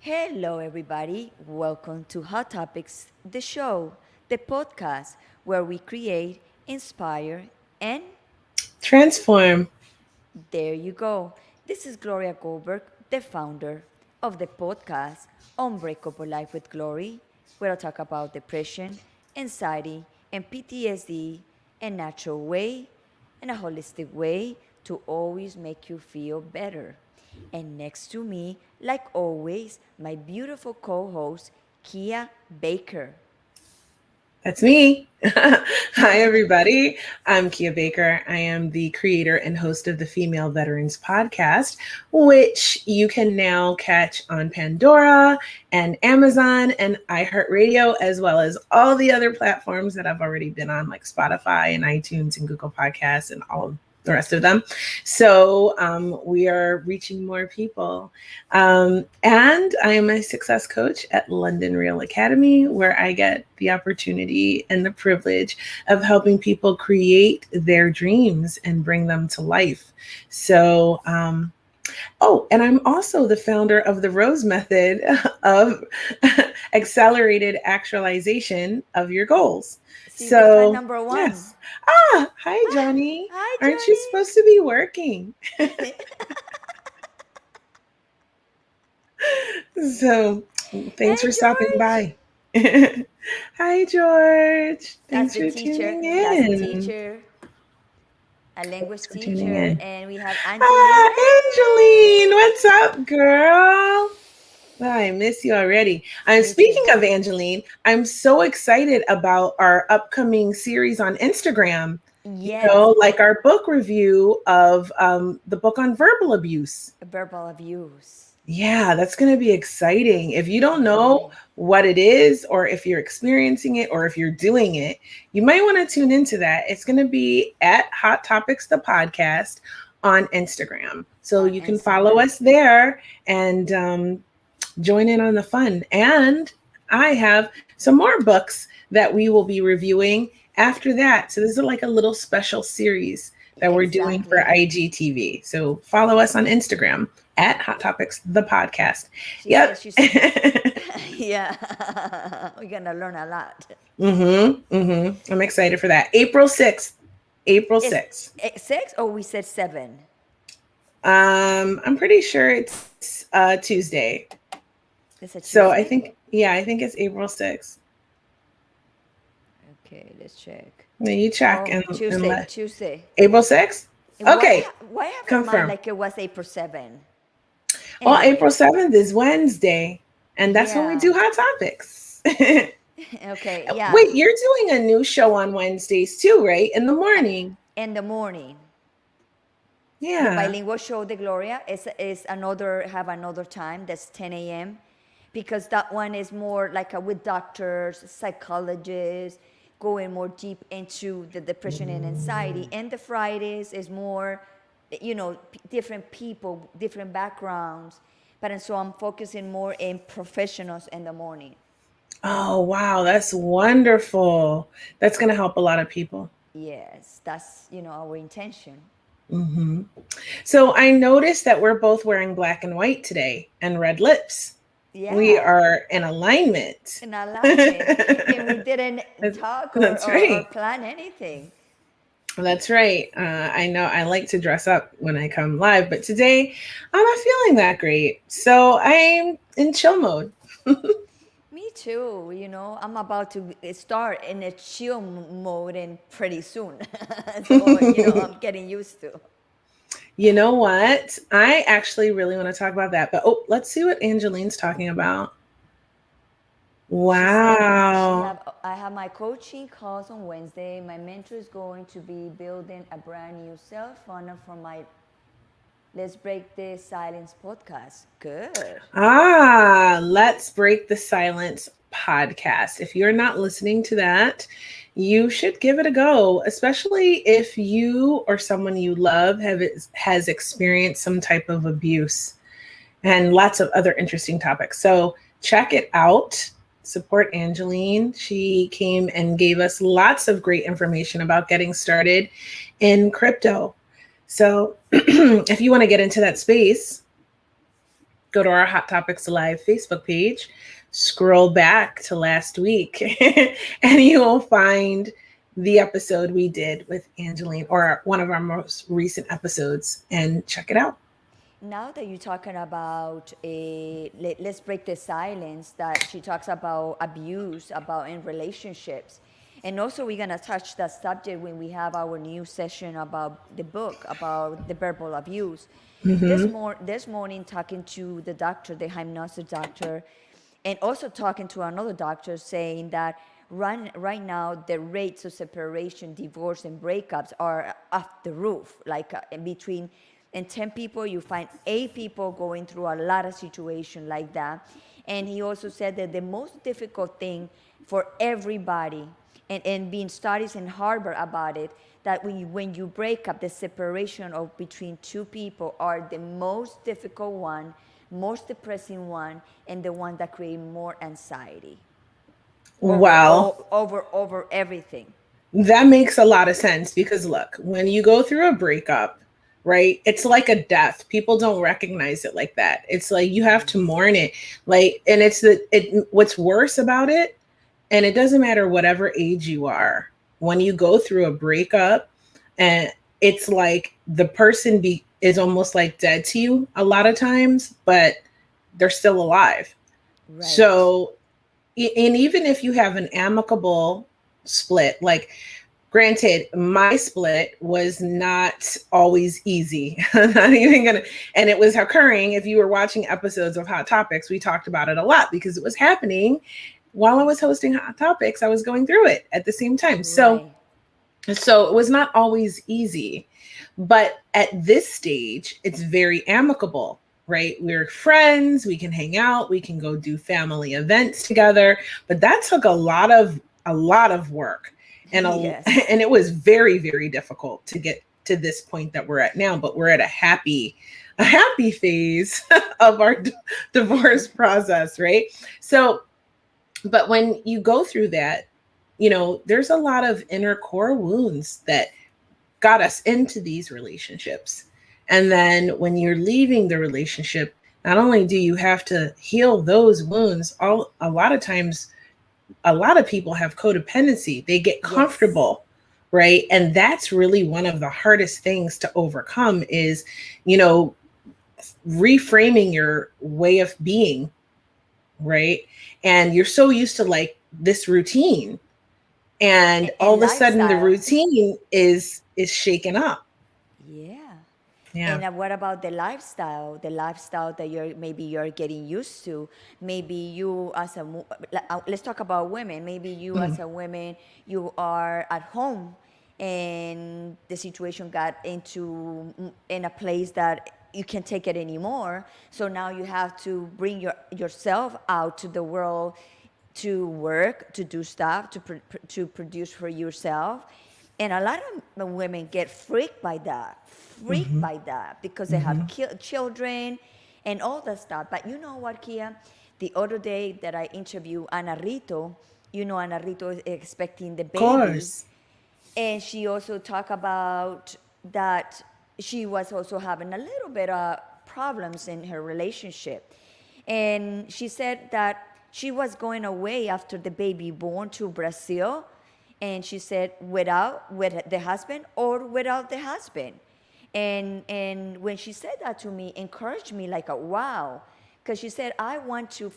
Hello, everybody. Welcome to Hot Topics, the show, the podcast where we create, inspire, and Transform. there you go. This is Gloria Goldberg, the founder of the podcast Unbreakable Life with Glory, where I talk about depression, anxiety, and PTSD in a natural way and a holistic way to always make you feel better. And next to me, like always, my beautiful co host, Kia Baker. That's me. Hi, everybody. I'm Kia Baker. I am the creator and host of the Female Veterans Podcast, which you can now catch on Pandora and Amazon and iHeartRadio, as well as all the other platforms that I've already been on, like Spotify and iTunes and Google Podcasts and all of the rest of them. So we are reaching more people. And I am a success coach at London Real Academy, where I get the opportunity and the privilege of helping people create their dreams and bring them to life. So, and I'm also the founder of the Rose Method of accelerated actualization of your goals. She's the fan So, number one. yes. Hi, Johnny. Hi, Aren't you supposed to be working? Johnny. So, thanks Hey, for stopping George. by. Hi, George. That's Thanks the for teacher. tuning That's the in. teacher, a Thanks language for tuning teacher. in. And we have Angeline. Angeline, Hey! what's up, girl? Oh, I miss you already. I'm Me too. speaking of Angeline. I'm so excited about our upcoming series on Instagram. Yes, Like our book review of the book on verbal abuse. verbal abuse. Yeah, that's going to be exciting. If you don't know Okay. what it is, or if you're experiencing it, or if you're doing it, you might want to tune into that. It's going to be at Hot Topics, the podcast on Instagram. So On you can follow Instagram. us there and join in on the fun. And I have some more books that we will be reviewing after that. So this is like a little special series that we're doing for Exactly. IGTV. So follow us on Instagram at Hot Topics, the podcast. She said Yep. she's, yeah, we're going to learn a lot. I'm excited for that. April 6th. April Is 6th. it six or we said seven? I'm pretty sure it's Tuesday. It's a So Tuesday? I think it's April 6th. Okay, let's check. Now you check Oh, and Tuesday, let Tuesday. April 6th? And Okay, why have in mind confirm. like it was April 7? Well, Anyway, April 7th is Wednesday, and that's when we yeah. do Hot Topics. Wait, Okay, yeah. you're doing a new show on Wednesdays too, right? In the morning. In the morning. The Yeah. bilingual show, the Gloria, is another time that's 10 a.m. because that one is more like with doctors, psychologists, going more deep into the depression and anxiety. And the Fridays is more, different people, different backgrounds. But and so I'm focusing more in professionals in the morning. Oh, wow. That's wonderful. That's going to help a lot of people. Yes, that's our intention. hmm So I noticed that we're both wearing black and white today and red lips. We Yeah, are in alignment. in alignment, and we didn't That's talk that's or right. plan anything. That's right. I know I like to dress up when I come live, but today I'm not feeling that great. So I'm in chill mode. Me too. I'm about to start in a chill mode and pretty soon. So, I'm getting used to. You know what? I actually really want to talk about that. But let's see what Angeline's talking about. She said Wow. I have my coaching calls on Wednesday. My mentor is going to be building a brand new self-funnel for my Let's Break the Silence podcast. Good. Let's Break the Silence podcast. If you're not listening to that, you should give it a go, especially if you or someone you love has experienced some type of abuse and lots of other interesting topics. So check it out. Support Angeline. She came and gave us lots of great information about getting started in crypto. So if you want to get into that space, go to our Hot Topics Live Facebook page, scroll back to last week, and you will find the episode we did with Angeline, or one of our most recent episodes, and check it out. Now that you're talking about let's break the silence, that she talks about abuse, about in relationships. And also we're gonna touch that subject when we have our new session about the book, about the verbal abuse. Mm-hmm. This morning talking to the doctor, the hypnosis doctor, and also talking to another doctor saying that right now the rates of separation, divorce, and breakups are off the roof. Like between in 10 people, you find 8 people going through a lot of situation like that. And he also said that the most difficult thing for everybody, and being studies in Harvard about it, that when you break up, the separation of between two people are the most difficult one, most depressing one, and the one that create more anxiety Wow. over everything. That makes a lot of sense because look, when you go through a breakup, right, it's like a death. People don't recognize it like that. It's like you have to mourn it. Like, and what's worse about it, and it doesn't matter whatever age you are, when you go through a breakup, and it's like the person is almost like dead to you a lot of times, but they're still alive. Right. So, and even if you have an amicable split, like granted, my split was not always easy. I'm not even gonna, and it was occurring. If you were watching episodes of Hot Topics, we talked about it a lot because it was happening while I was hosting Hot Topics. I was going through it at the same time. Right. So it was not always easy. But at this stage, it's very amicable, right? We're friends, we can hang out, we can go do family events together. But that took a lot of work. And Yes. and it was very, very difficult to get to this point that we're at now, but we're at a happy phase of our divorce process, right? So, but when you go through that, there's a lot of inner core wounds that got us into these relationships. And then when you're leaving the relationship, not only do you have to heal those wounds, a lot of times, a lot of people have codependency. They get Yes. comfortable, right? And that's really one of the hardest things to overcome is, you know, reframing your way of being, right? And you're so used to like this routine, and all And of a sudden the lifestyle. routine is shaken up. Yeah. Yeah. And what about the lifestyle? The lifestyle that you're getting used to. Maybe you as let's talk about women. Maybe you Mm. as a woman, you are at home, and the situation got into in a place that you can't take it anymore. So now you have to bring yourself out to the world, to work, to do stuff, to produce for yourself. And a lot of women get freaked Hmm. by that because they have Hmm. children and all that stuff. But you know what, Kia? The other day that I interviewed Ana Rito, Ana Rito is expecting the Of baby, course. and she also talked about that she was also having a little bit of problems in her relationship. And she said that she was going away after the baby born to Brazil. And she said with the husband or without the husband. And when she said that to me, encouraged me like a wow. Because she said, I want to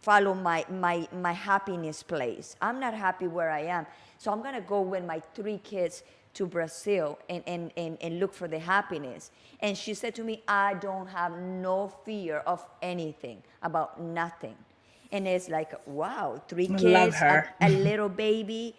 follow my happiness place. I'm not happy where I am. So I'm gonna go with my 3 kids to Brazil and look for the happiness. And she said to me, I don't have no fear of anything, about nothing. And it's like, wow, three I love kids, her. a little baby,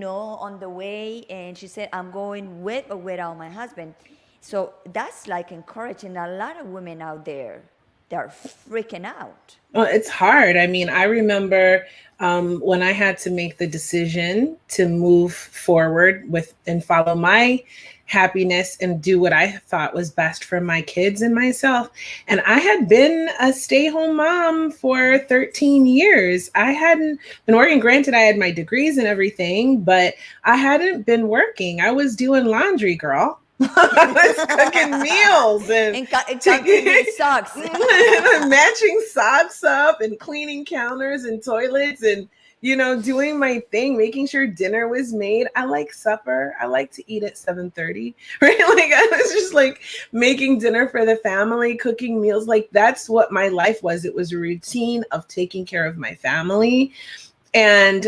on the way. And she said, I'm going with or without my husband. So that's like encouraging a lot of women out there. They're freaking out. Well, it's hard. I mean, I remember when I had to make the decision to move forward with and follow my happiness and do what I thought was best for my kids and myself. And I had been a stay-home mom for 13 years. I hadn't been working. Granted, I had my degrees and everything, but I hadn't been working. I was doing laundry, girl. I was cooking meals and and counting taking your socks. matching socks up and cleaning counters and toilets and doing my thing, making sure dinner was made. I like supper. I like to eat at 7:30. Right? Like I was just like making dinner for the family, cooking meals. Like that's what my life was. It was a routine of taking care of my family. And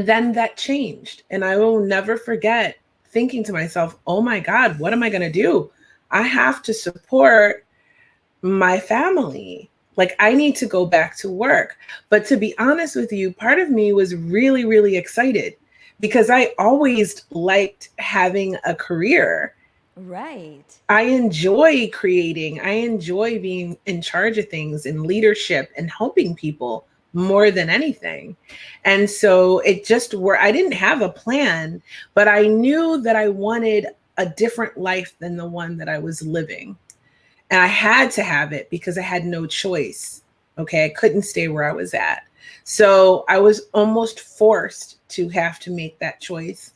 then that changed. And I will never forget thinking to myself, oh my God, what am I going to do? I have to support my family. Like, I need to go back to work. But to be honest with you, part of me was really, really excited because I always liked having a career. Right. I enjoy creating, I enjoy being in charge of things and leadership and helping people more than anything. And so it just were, I didn't have a plan, but I knew that I wanted a different life than the one that I was living. And I had to have it because I had no choice. Okay. I couldn't stay where I was at. So I was almost forced to have to make that choice.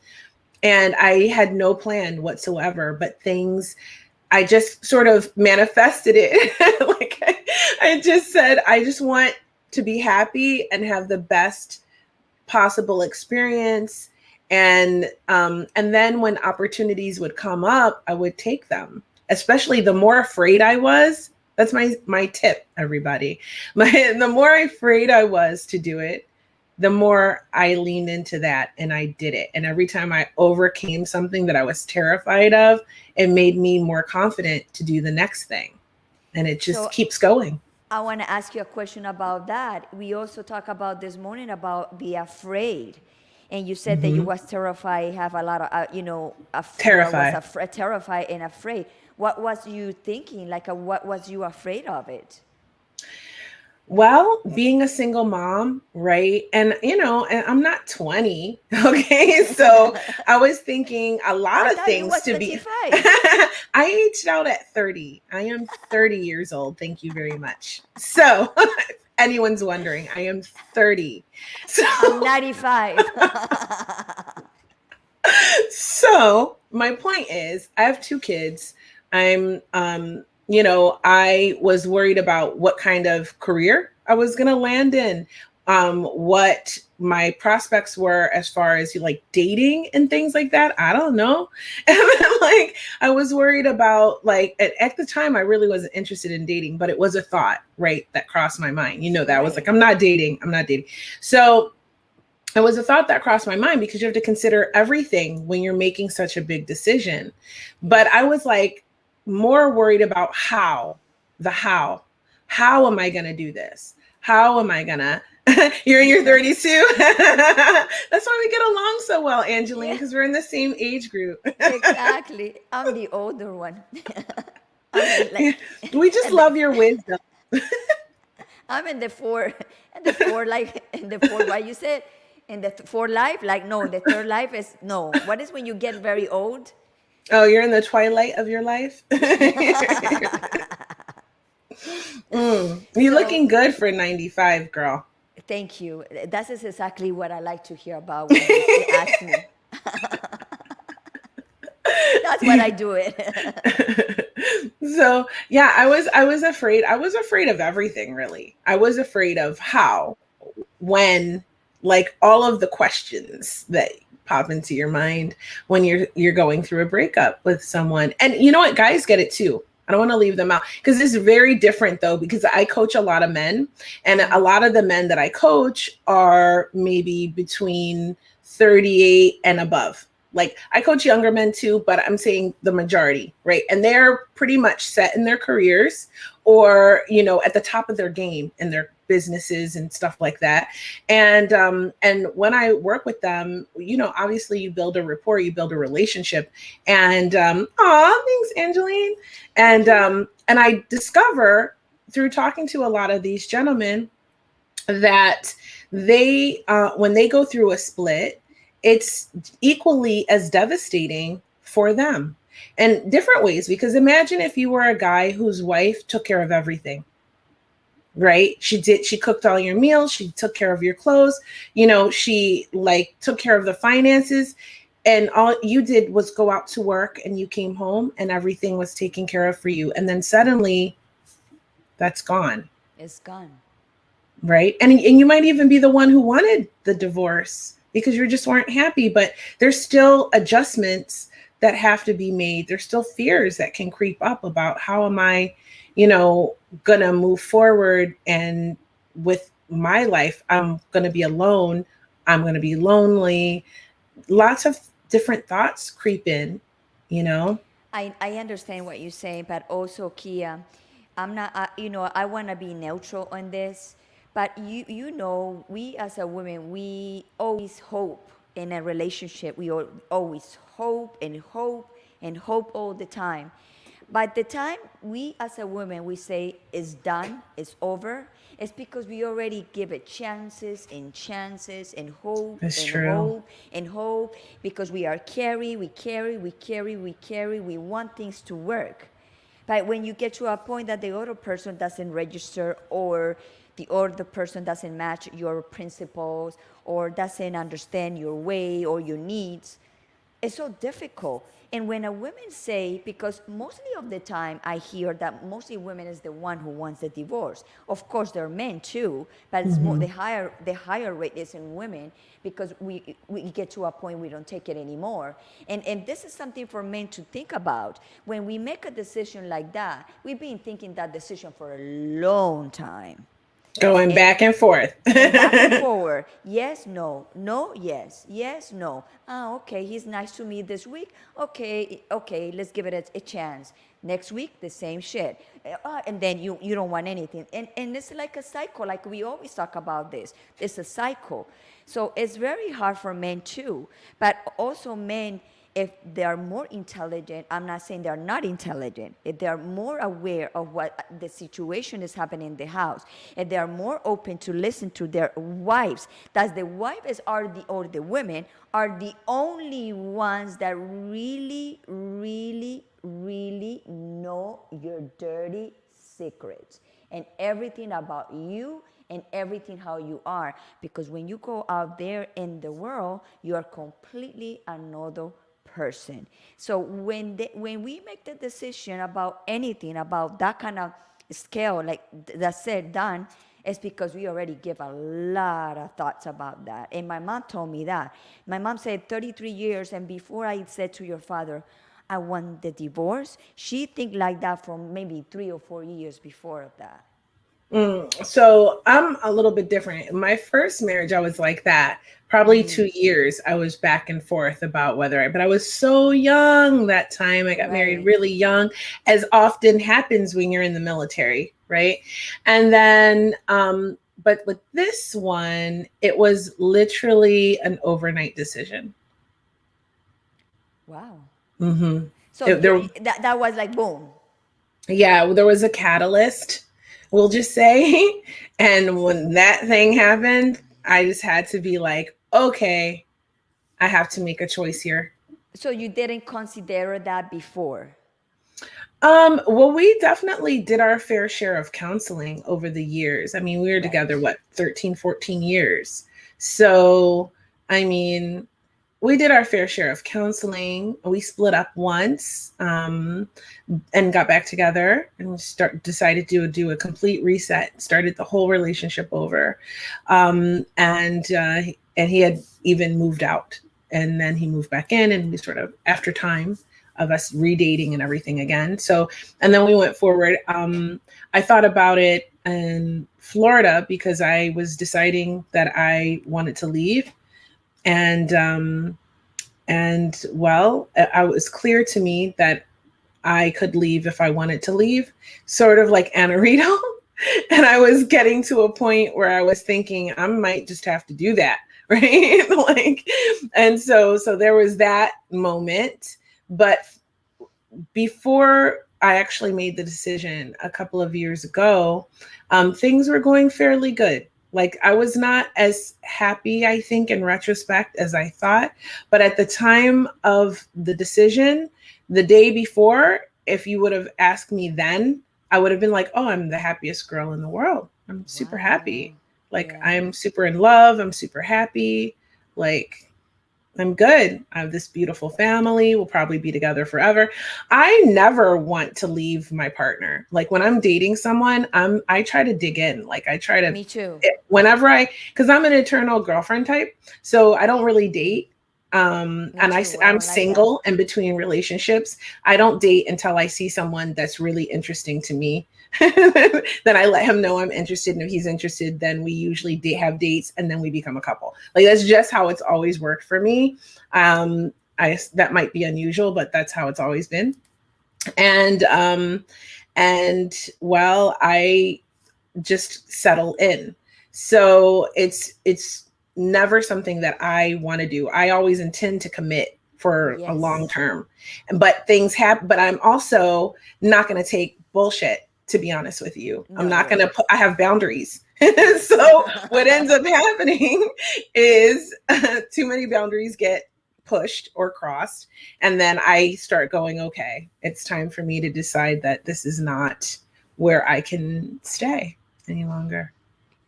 And I had no plan whatsoever, but things, I just sort of manifested it. Like I just said, I just want to be happy and have the best possible experience. And then when opportunities would come up, I would take them. Especially the more afraid I was, that's my tip, everybody. The more afraid I was to do it, the more I leaned into that and I did it. And every time I overcame something that I was terrified of, it made me more confident to do the next thing. And it just So keeps going. I want to ask you a question about that. We also talked about this morning about be afraid, and you said that you was terrified, have a lot of, Terrified. terrified and afraid. What was you thinking? Like, what was you afraid of it? Well, being a single mom, right? And and I'm not 20, okay? So I was thinking a I lot of thought you things was to be 35. I aged out at 30. I am 30 years old. Thank you very much. So, if anyone's wondering, I am 30. So, I'm 95. so my point is, I have two kids. I'm I was worried about what kind of career I was going to land in, what my prospects were as far as like dating and things like that. I don't know. And then, like, I was worried about, like, at the time I really wasn't interested in dating, but it was a thought, right, that crossed my mind. That I was like, Right. I'm not dating. So it was a thought that crossed my mind because you have to consider everything when you're making such a big decision. But I was like more worried about the how. How am I going to do this? How am I going to? You're in your 30s too? That's why we get along so well, Angeline, Yeah, because we're in the same age group. exactly. I'm the older one. I'm like, We just and the, love your wisdom. I'm in the four, and the four, like, in the four, what you said, in the four life, like, no, the third life is, no. What is when you get very old? Oh, you're in the twilight of your life? You're So, looking good for 95, girl. thank you. That is exactly what I like to hear about when you ask me. That's what I do it. So yeah, I was afraid. I was afraid of everything, really. I was afraid of how, when, like, all of the questions that pop into your mind when you're going through a breakup with someone. And you know what, guys get it too. I don't want to leave them out because it's very different though, because I coach a lot of men, and a lot of the men that I coach are maybe between 38 and above. Like, I coach younger men too, but I'm saying the majority, right? And they're pretty much set in their careers, or at the top of their game in their businesses and stuff like that. And when I work with them, obviously you build a rapport, you build a relationship. And thanks, Angeline. Thank you. And I discover through talking to a lot of these gentlemen that they when they go through a split, it's equally as devastating for them in different ways. Because imagine if you were a guy whose wife took care of everything, right? She cooked all your meals, she took care of your clothes, she like took care of the finances. and all you did was go out to work and you came home and everything was taken care of for you. And then suddenly that's gone. It's gone. Right. And you might even be the one who wanted the divorce because you just weren't happy, but there's still adjustments that have to be made. There's still fears that can creep up about how am I, gonna move forward, and with my life, I'm gonna be alone, I'm gonna be lonely. Lots of different thoughts creep in, you know. I understand what you're saying, but also, Kia, I'm not, I want to be neutral on this, but we as a woman, we always hope in a relationship. We always hope and hope and hope all the time. By the time we as a woman, we say it's done, it's over, it's because we already give it chances and hope It's and true. hope and hope, because we are carry, we want things to work. But when you get to a point that the other person doesn't register, or the other person doesn't match your principles, or doesn't understand your way or your needs, it's so difficult. And when a woman say, because mostly of the time I hear that mostly women is the one who wants the divorce. Of course, there are men too, but it's more Mm-hmm. the higher rate is in women, because we get to a point we don't take it anymore. And this is something for men to think about. When we make a decision like that, we've been thinking that decision for a long time. Going And back and forth. and back and forward. Yes, no, no, yes, no. Ah, okay, he's nice to me this week. Okay, let's give it a chance. Next week, the same shit. And then you don't want anything. And it's like a cycle, like we always talk about this. It's a cycle. So it's very hard for men too. But also men, if they are more intelligent, I'm not saying they're not intelligent, if they are more aware of what the situation is happening in the house, if they are more open to listen to their wives, that the wives or the women are the only ones that really, really, really know your dirty secrets and everything about you and everything how you are. Because when you go out there in the world, you are completely another person. So when we make the decision about anything, about that kind of scale, like that said, done, it's because we already give a lot of thoughts about that. And my mom told me that. My mom said 33 years, and before I said to your father, I want the divorce, she think like that for maybe 3 or 4 years before of that. So I'm a little bit different. My first marriage, I was like that. Probably 2 years, I was back and forth about but I was so young that time. I got married Right. really young, as often happens when you're in the military, right? And then, but with this one, it was literally an overnight decision. Wow. Mm-hmm. So There, that was like boom. yeah, there was a catalyst, we'll just say. And when that thing happened, I just had to be like, okay, I have to make a choice here. So you didn't consider that before. Well, we definitely did our fair share of counseling over the years. I mean, we were Right. together, what, 13, 14 years. So, I mean, we did our fair share of counseling. We split up once, and got back together, and decided to do a complete reset. Started the whole relationship over, and he had even moved out, and then he moved back in, and we sort of, after time of us redating and everything again. So, and then we went forward. I thought about it in Florida because I was deciding that I wanted to leave, and well, it was clear to me that I could leave if I wanted to leave, sort of like Anarito. And I was getting to a point where I was thinking I might just have to do that, right? Like, and so there was that moment. But before I actually made the decision a couple of years ago, things were going fairly good. Like, I was not as happy, I think, in retrospect, as I thought. But at the time of the decision, the day before, if you would have asked me then, I would have been like, oh, I'm the happiest girl in the world. I'm super Wow. happy. Like, Yeah. I'm super in love. I'm super happy. Like, I'm good. I have this beautiful family. We'll probably be together forever. I never want to leave my partner. Like when I'm dating someone, I try to dig in. Like I try to Me too. whenever because I'm an eternal girlfriend type, so I don't really date. Me And too. I I'm don't like that. single in between relationships. I don't date until I see someone that's really interesting to me. Then I let him know I'm interested, and if he's interested, then we usually have dates, and then we become a couple. Like that's just how it's always worked for me. I That might be unusual, but that's how it's always been. And and well, I just settle in. So it's never something that I want to do. I always intend to commit for a long Yes. term. But things happen, but I'm also not going to take bullshit, to be honest with you. I'm No not going to way. put, I have boundaries. So what ends up happening is too many boundaries get pushed or crossed, and then I start going, okay, it's time for me to decide that this is not where I can stay any longer.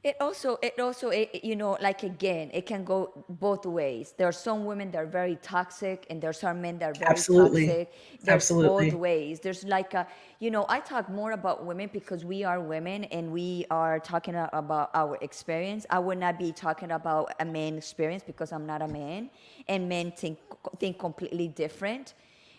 Like again, it can go both ways. There are some women that are very toxic, and there's some men that are very Absolutely. toxic. There's both Absolutely. ways. There's like I talk more about women because we are women and we are talking about our experience. I would not be talking about a man experience because I'm not a man, and men think completely different.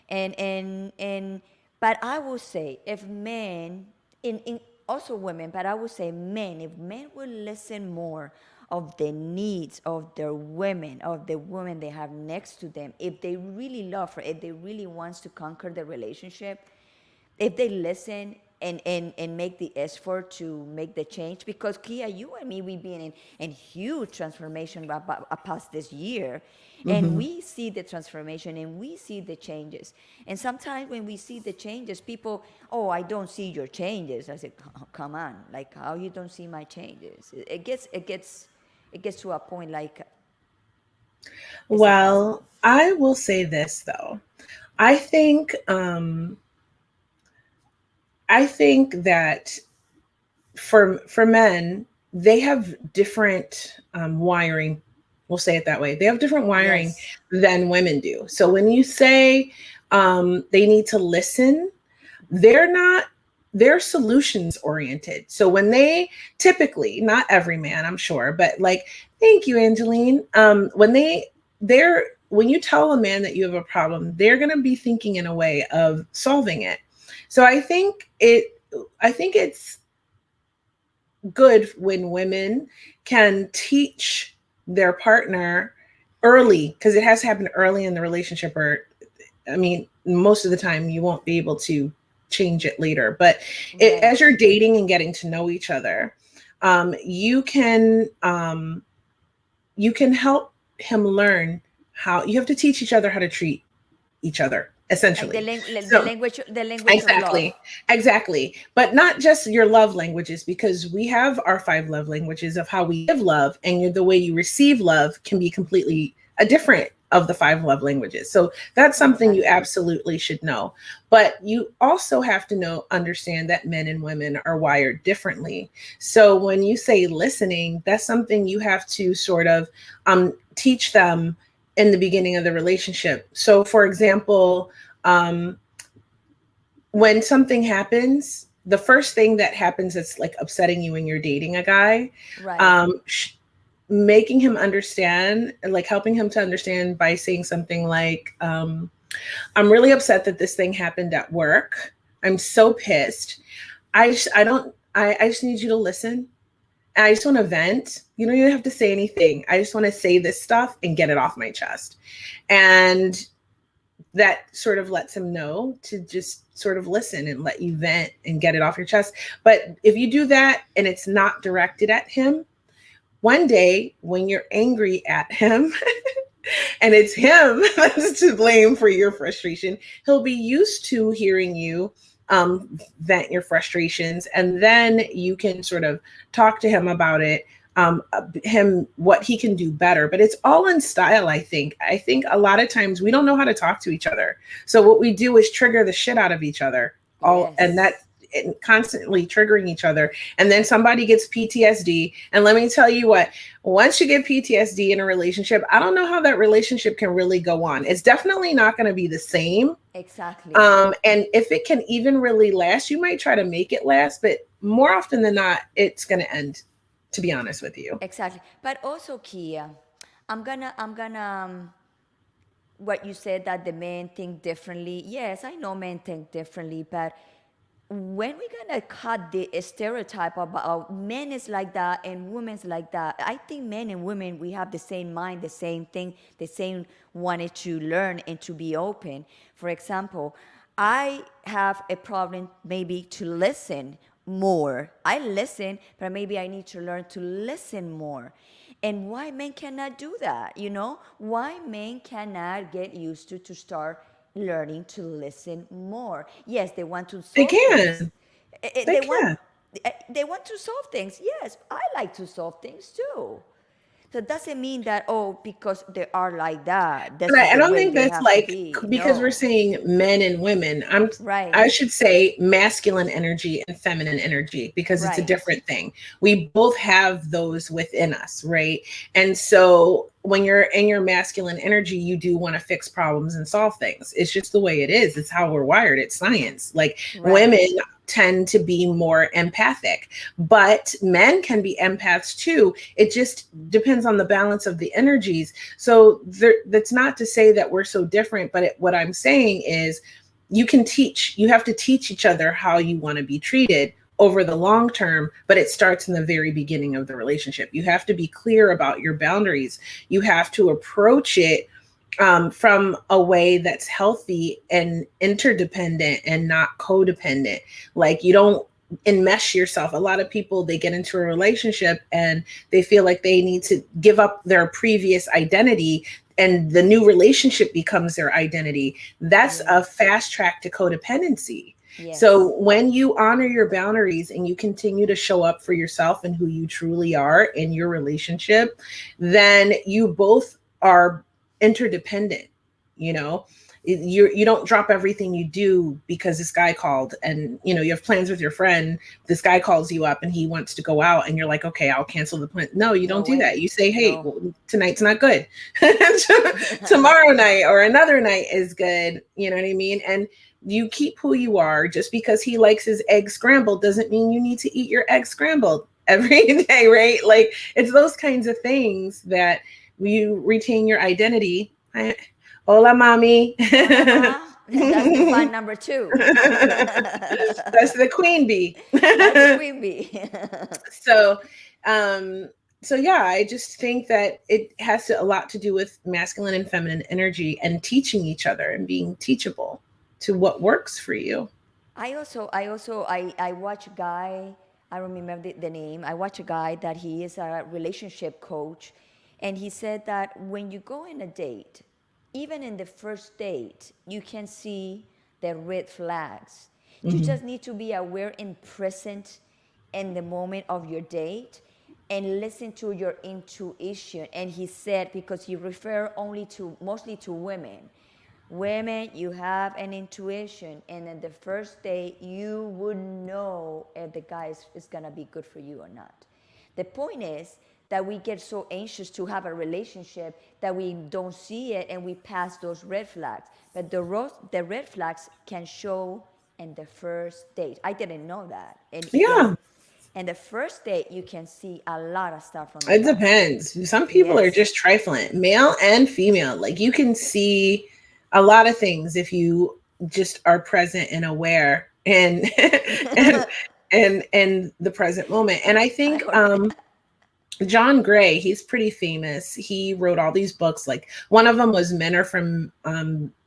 And but I will say if men in also women, but I would say men, if men would listen more of the needs of their women, of the women they have next to them, if they really love her, if they really wants to conquer the relationship, if they listen and make the effort to make the change, because Kia, you and me, we've been in huge transformation past this year, and Hmm. we see the transformation and we see the changes. And sometimes when we see the changes, people, oh, I don't see your changes. I said, come on, like how you don't see my changes? It gets to a point like it's Well, impossible. I will say this though. I think I think that for men, they have different wiring. We'll say it that way. They have different wiring Yes. than women do. So when you say they need to listen, they're not, they're solutions oriented. So when they typically, not every man, I'm sure, but like, thank you, Angeline. When you tell a man that you have a problem, they're going to be thinking in a way of solving it. So I think it's good when women can teach their partner early, because it has to happen early in the relationship, or I mean, most of the time you won't be able to change it later. But as Right. you're dating and getting to know each other, um, you can um, you can help him learn how, you have to teach each other how to treat each other, Like the, essentially. the So language the language of love. exactly. Exactly. But not just your love languages, because we have our five love languages of how we give love, and the way you receive love can be completely a different of the five love languages. So that's something you Exactly. absolutely should know. But you also have to understand that men and women are wired differently. So when you say listening, that's something you have to sort of teach them in the beginning of the relationship. So for example, um, when something happens, the first thing that happens that's like upsetting you when you're dating a guy, Right. um, making him understand, like helping him to understand by saying something like, I'm really upset that this thing happened at work. I'm so pissed. I don't, I just need you to listen. And I just want to vent. You don't even have to say anything. I just want to say this stuff and get it off my chest. And that sort of lets him know to just sort of listen and let you vent and get it off your chest. But if you do that and it's not directed at him, one day when you're angry at him and it's him that's to blame for your frustration, he'll be used to hearing you vent your frustrations, and then you can sort of talk to him about it, him what he can do better. But it's all in style. I think a lot of times we don't know how to talk to each other, so what we do is trigger the shit out of each other, all and that Yes. constantly triggering each other. And then somebody gets PTSD. And let me tell you what, once you get PTSD in a relationship, I don't know how that relationship can really go on. It's definitely not going to be the same. Exactly. And if it can even really last, you might try to make it last, but more often than not, it's going to end, to be honest with you. Exactly. But also, Kia, I'm gonna what you said that the men think differently. Yes, I know men think differently, but when we're gonna cut the stereotype about men is like that and women's like that, I think men and women, we have the same mind, the same thing, the same wanted to learn and to be open. For example, I have a problem maybe to listen more. I listen, but maybe I need to learn to listen more. And why men cannot do that? Why men cannot get used to start learning to listen more? Yes, they want to They solve things. can. They They want can. they want to solve things. Yes, I like to solve things too. So it doesn't mean that, oh, because they are like that, this And is I the don't way think they that's have to like be. because we're No. saying men and women. Right. I should say masculine energy and feminine energy because it's a Right. different thing. We both have those within us, right? And so when you're in your masculine energy, you do want to fix problems and solve things. It's just the way it is. It's how we're wired. It's science. Like Right. women tend to be more empathic, but men can be empaths too. It just depends on the balance of the energies. So that's not to say that we're so different, but what I'm saying is you have to teach each other how you want to be treated over the long term, but it starts in the very beginning of the relationship. You have to be clear about your boundaries. You have to approach it from a way that's healthy and interdependent and not codependent. Like you don't enmesh yourself. A lot of people, they get into a relationship and they feel like they need to give up their previous identity and the new relationship becomes their identity. That's a Yes. fast track to codependency. So Yes. when you honor your boundaries and you continue to show up for yourself and who you truly are in your relationship, then you both are interdependent. you know you don't drop everything you do because this guy called, and you have plans with your friend. This guy calls you up and he wants to go out and you're like, okay, I'll cancel the plan. No, you No don't do that. way. You say, hey, No. well, tonight's not good. Tomorrow night or another night is good. You know what I mean? And you keep who you are. Just because he likes his eggs scrambled doesn't mean you need to eat your eggs scrambled every day, right? Like it's those kinds of things that you retain your identity. Hola, mommy. Hola, ma. That's the fan number two. That's the queen bee. That's the queen bee. so, um, so yeah, I just think that it has a lot to do with masculine and feminine energy and teaching each other and being teachable to what works for you. I watch a guy. I remember the name. I watch a guy that he is a relationship coach, and he said that when you go in a date, even in the first date, you can see the red flags. You Mm-hmm. just need to be aware and present in the moment of your date and listen to your intuition. And he said, because he referred only to mostly to women. Women, you have an intuition, and in the first day, you would know if the guy is gonna be good for you or not. The point is that we get so anxious to have a relationship that we don't see it and we pass those red flags. But the red flags can show in the first date. I didn't know that. And Yeah, in the first date, you can see a lot of stuff from the it guy. depends. Some people are Yes. just trifling, male and female. Like you can see a lot of things if you just are present and aware and and and the present moment. And I I think already, John Gray, he's pretty famous. He wrote all these books. Like one of them was Men Are From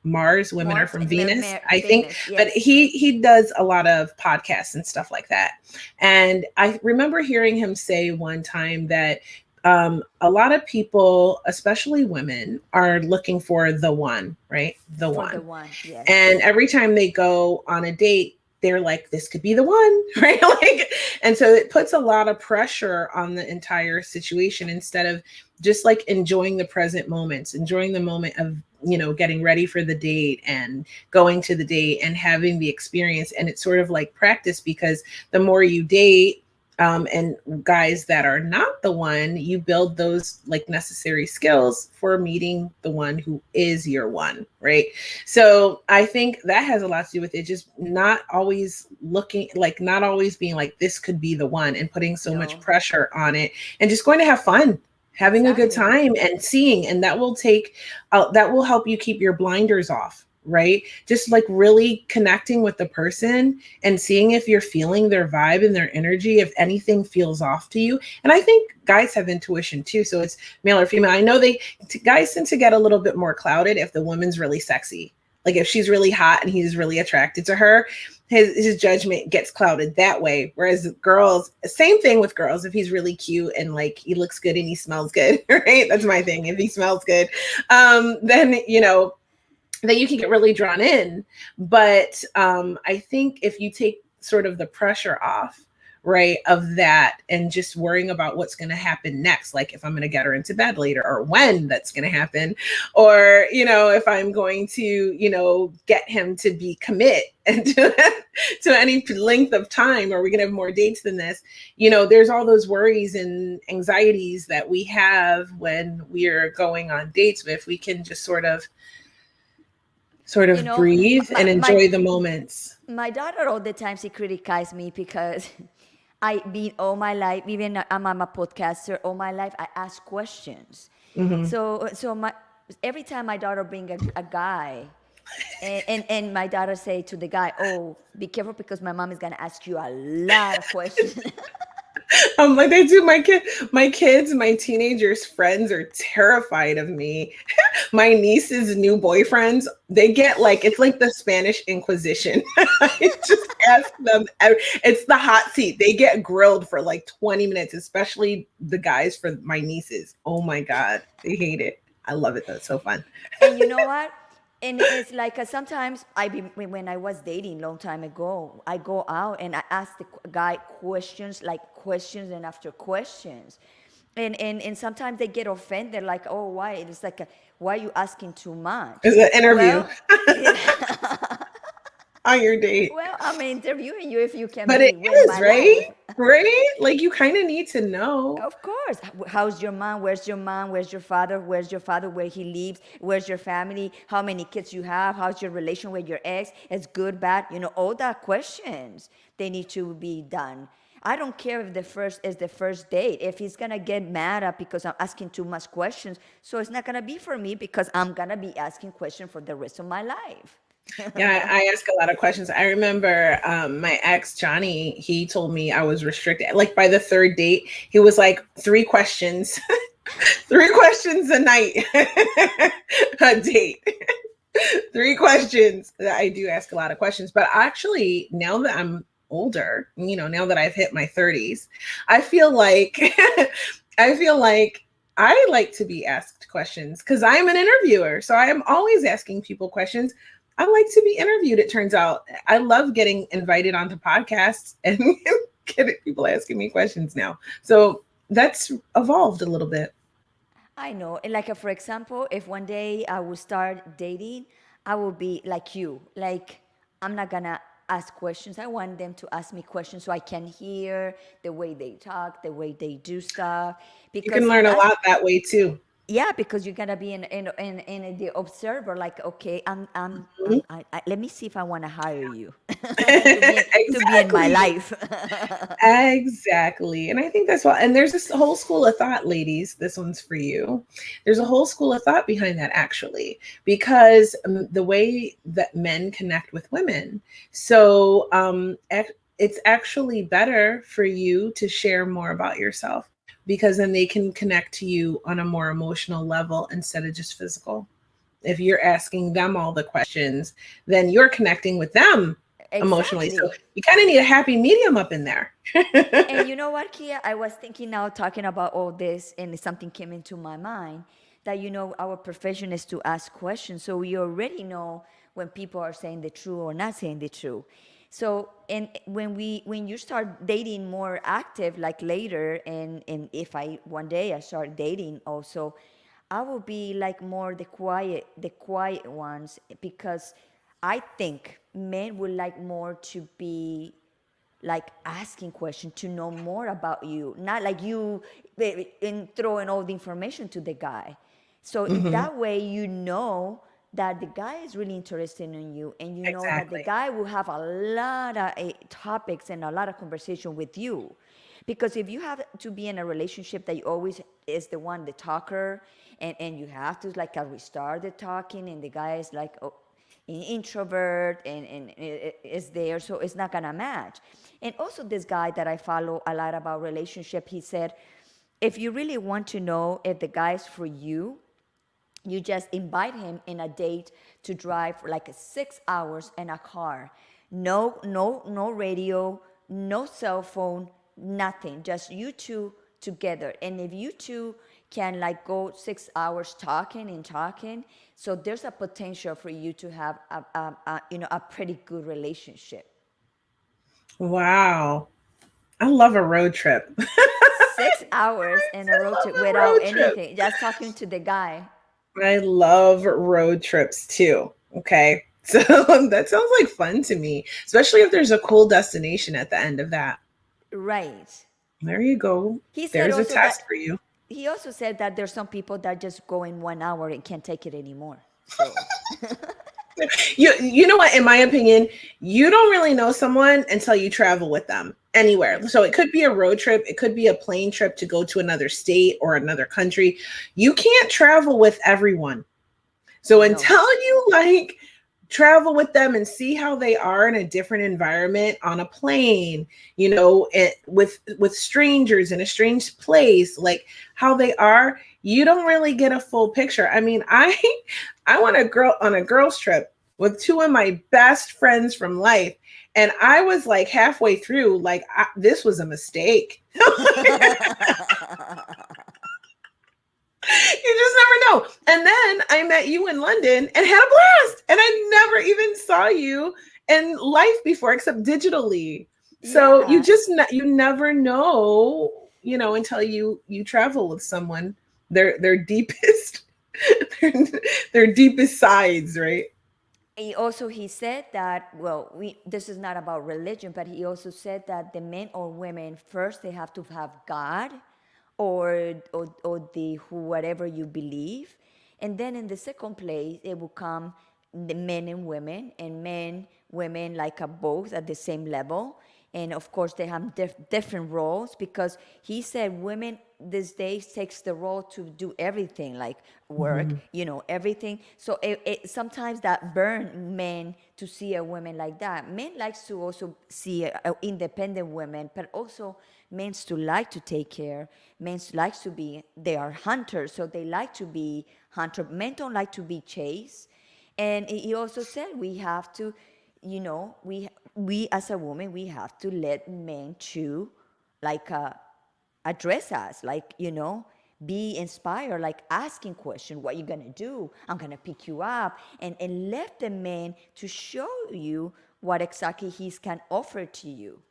Mars, Women Are Mars From and Venus, I think. Venus, But yes. he does a lot of podcasts and stuff like that. And I remember hearing him say one time that a lot of people, especially women, are looking for the one, right? The For the one. one, yes. And every time they go on a date, they're like, this could be the one, right? Like, and so it puts a lot of pressure on the entire situation instead of just like enjoying the present moments, enjoying the moment of, getting ready for the date and going to the date and having the experience. And it's sort of like practice, because the more you date, and guys that are not the one, you build those like necessary skills for meeting the one who is your one, right? So I think that has a lot to do with it, just not always looking like, not always being like, this could be the one, and putting so much No, pressure on it, and just going to have fun, having a good exactly. time and seeing. And that will that will help you keep your blinders off, right? Just like really connecting with the person and seeing if you're feeling their vibe and their energy, if anything feels off to you. And I think guys have intuition too. So it's male or female. I know guys tend to get a little bit more clouded if the woman's really sexy. Like if she's really hot and he's really attracted to her, his judgment gets clouded that way. Whereas girls, same thing with girls. If he's really cute and like he looks good and he smells good, right? That's my thing. If he smells good, then that you can get really drawn in. But I think if you take sort of the pressure off, right, of that, and just worrying about what's going to happen next, like if I'm going to get her into bed later, or when that's going to happen, or if I'm going to get him to be commit and to any length of time, or we're going to have more dates than this, there's all those worries and anxieties that we have when we're going on dates. But if we can just sort of You know, breathe and my enjoy the moments. my daughter all the time she criticizes me because I been all my life, even I'm a podcaster all my life. I ask questions. Hmm. So my every time my daughter bring a guy, and my daughter say to the guy, "Oh, be careful because my mom is gonna ask you a lot of questions." Like they do. My kids, my teenagers' friends are terrified of me. My niece's new boyfriends, they get like, it's like the Spanish Inquisition. I just ask them. It's the hot seat. They get grilled for like 20 minutes, especially the guys for my nieces. Oh my God, they hate it. I love it though. It's so fun. And you know what? And it's like sometimes when I was dating long time ago, I go out and I ask the guy questions, like questions and after questions. And sometimes they get offended, like, oh, why? It's like, why are you asking too much? It's an interview Well, on your date. well, I'm interviewing you if you can But it be with is, my right? life. Right? Like you kind of need to know. Of course. How's your mom? Where's your mom? Where's your father? Where's your father? Where he lives? Where's your family? How many kids you have? How's your relation with your ex? It's good, bad. All that questions they need to be done. I don't care if the first is the first date. If he's gonna get mad at because I'm asking too much questions, so it's not gonna be for me because I'm gonna be asking questions for the rest of my life. Yeah, I ask a lot of questions. I remember my ex, Johnny, he told me I was restricted. Like by the third date, he was like, 3 questions, 3 questions a night, a date. 3 questions. I do ask a lot of questions. But actually, now that I'm older, now that I've hit my 30s, I feel like I feel like I like to be asked questions because I'm an interviewer. So I am always asking people questions. I like to be interviewed, it turns out. I love getting invited onto podcasts and getting people asking me questions now. So that's evolved a little bit. I know. And like, for example, if one day I will start dating, I will be like you. Like, I'm not gonna ask questions. I want them to ask me questions so I can hear the way they talk, the way they do stuff. You can Because learn a that's, lot that way too. yeah, because you're gonna be in the observer. Like, okay, Mhm. let me see if I want to hire you to be in my Exactly. life. Exactly. And I think that's why, and there's this whole school of thought, ladies. This one's for you. There's a whole school of thought behind that, actually, because the way that men connect with women. So it's actually better for you to share more about yourself, because then they can connect to you on a more emotional level instead of just physical. If you're asking them all the questions, then you're connecting with them emotionally. So Exactly. you kind of need a happy medium up in there. And you know what, Kia? I was thinking now, talking about all this, and something came into my mind that, our profession is to ask questions. So we already know when people are saying the truth or not saying the truth. So, and when you start dating more active, like later, and if I one day I start dating also, I will be like more the quiet ones, because I think men would like more to be like asking questions, to know more about you, not like you in throwing all the information to the guy. So Hmm. that way you know that the guy is really interested in you, and you know that the Exactly. guy will have a lot of topics and a lot of conversation with you. Because if you have to be in a relationship that you always is the one, the talker, and you have to like restart the talking, and the guy is like, oh, an introvert, and is there, so it's not gonna match. And also this guy that I follow a lot about relationship, he said, if you really want to know if the guy's for you just invite him in a date to drive for like 6 hours in a car. No radio, no cell phone, nothing. Just you two together. And if you two can like go 6 hours talking and talking, so there's a potential for you to have a pretty good relationship. Wow. I love a road trip. 6 hours in a road I trip love a without road trip. anything, just talking to the guy. I love road trips too. Okay. So that sounds like fun to me, especially if there's a cool destination at the end of that. Right. There you go. He said There's a also test that for you. he also said that there's some people that just go in 1 hour and can't take it anymore. So You know what? In my opinion, you don't really know someone until you travel with them anywhere. So it could be a road trip, it could be a plane trip to go to another state or another country. You can't travel with everyone. So no. until you like travel with them and see how they are in a different environment on a plane, with strangers in a strange place, like how they are, you don't really get a full picture. I mean, I went on a girls trip with two of my best friends from life, and I was like halfway through, like this was a mistake. You just never know. And then I met you in London and had a blast. And I never even saw you in life before except digitally. So Yeah. you never know, until you travel with someone, their deepest their, their deepest sides, right? He said that, well, we this is not about religion, but he also said that the men or women first they have to have God, or the whatever you believe, and then in the second place it will come the men and women, and men women like both at the same level. And of course they have different roles, because he said women these days takes the role to do everything, like work, Mhm. everything. So sometimes that burn men to see a woman like that. Men likes to also see independent women, but also men to like to take care. Men likes to be, they are hunters, so they like to be hunter. Men don't like to be chased. And he also said we have to, we as a woman, we have to let men to like address us, like, be inspired, like asking question, what you gonna do, I'm gonna pick you up, and let the man to show you what exactly he can offer to you.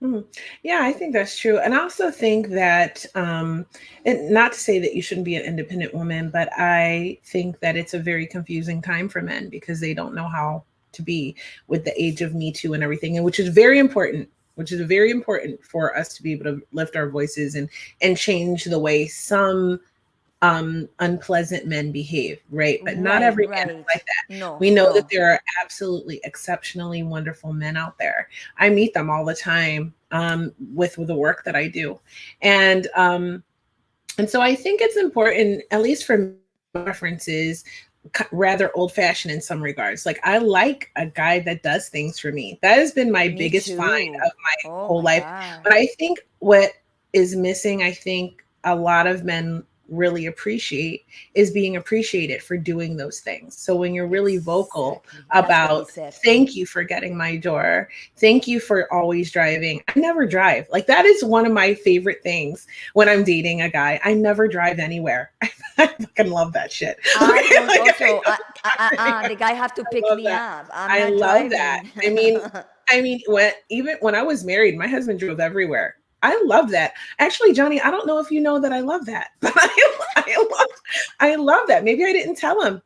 Mhm. Yeah, I think that's true. And I also think that, and not to say that you shouldn't be an independent woman, but I think that it's a very confusing time for men because they don't know how to be with the age of Me Too and everything, and which is very important for us to be able to lift our voices and change the way some unpleasant men behave, right? But not Right, every man is like right. that. No, We know that no. there are absolutely exceptionally wonderful men out there. I meet them all the time, with the work that I do, and so I think it's important, at least for me, my preference is rather old fashioned in some regards. Like I like a guy that does things for me. That has been my Me biggest find too. of my Oh whole my life. God. But I think what is missing, I think a lot of men really appreciate, is being appreciated for doing those things. So when you're really vocal Exactly. That's what he about said. thank you for getting my door, thank you for always driving. I never drive. Like that is one of my favorite things when I'm dating a guy. I never drive anywhere. I fucking love that shit. I Okay, don't like also, I the guy have to I pick love me that. up. I'm I not love that. driving. I mean, I mean, even when I was married, my husband drove everywhere. I love that. Actually, Johnny, I don't know if you know that I love that, but I love that. Maybe I didn't tell him.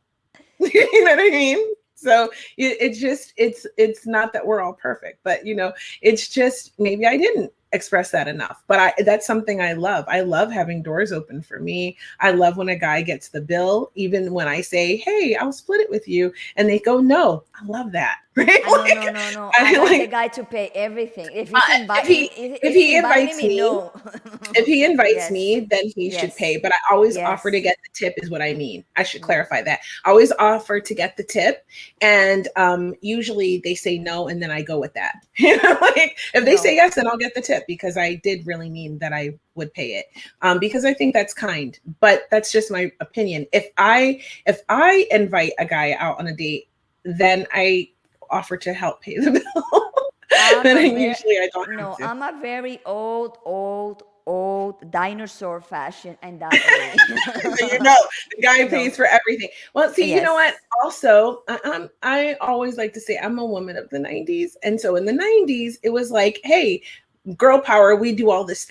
You know what I mean? So it's not that we're all perfect, but it's just maybe I didn't express that enough. But that's something I love. I love having doors open for me. I love when a guy gets the bill, even when I say, "Hey, I'll split it with you," and they go, "No." I love that. Right? No, no, no, no. I I like the like guy to pay everything. If uh, he's if inviting, he if he inviting invites me, me, no. if he invites Yes, me, then he should yes, pay. But I always offer to yes. get the tip, is what I mean. I should Mm. clarify that. I always offer to get the tip, and usually they say no, and then I go with that. Like if they say No, yes, then I'll get the tip because I did really mean that I would pay it. Because I think that's kind. But that's just my opinion. If I invite a guy out on a date, then I offer to help pay the bill. I'm Then a very usually I don't have no. to. I'm a very old dinosaur fashion in that way. So the guy No. pays for everything. Well, see, you know what? Yes. Also, I always like to say I'm a woman of the '90s, and so in the '90s, it was like, hey, girl power, we do all these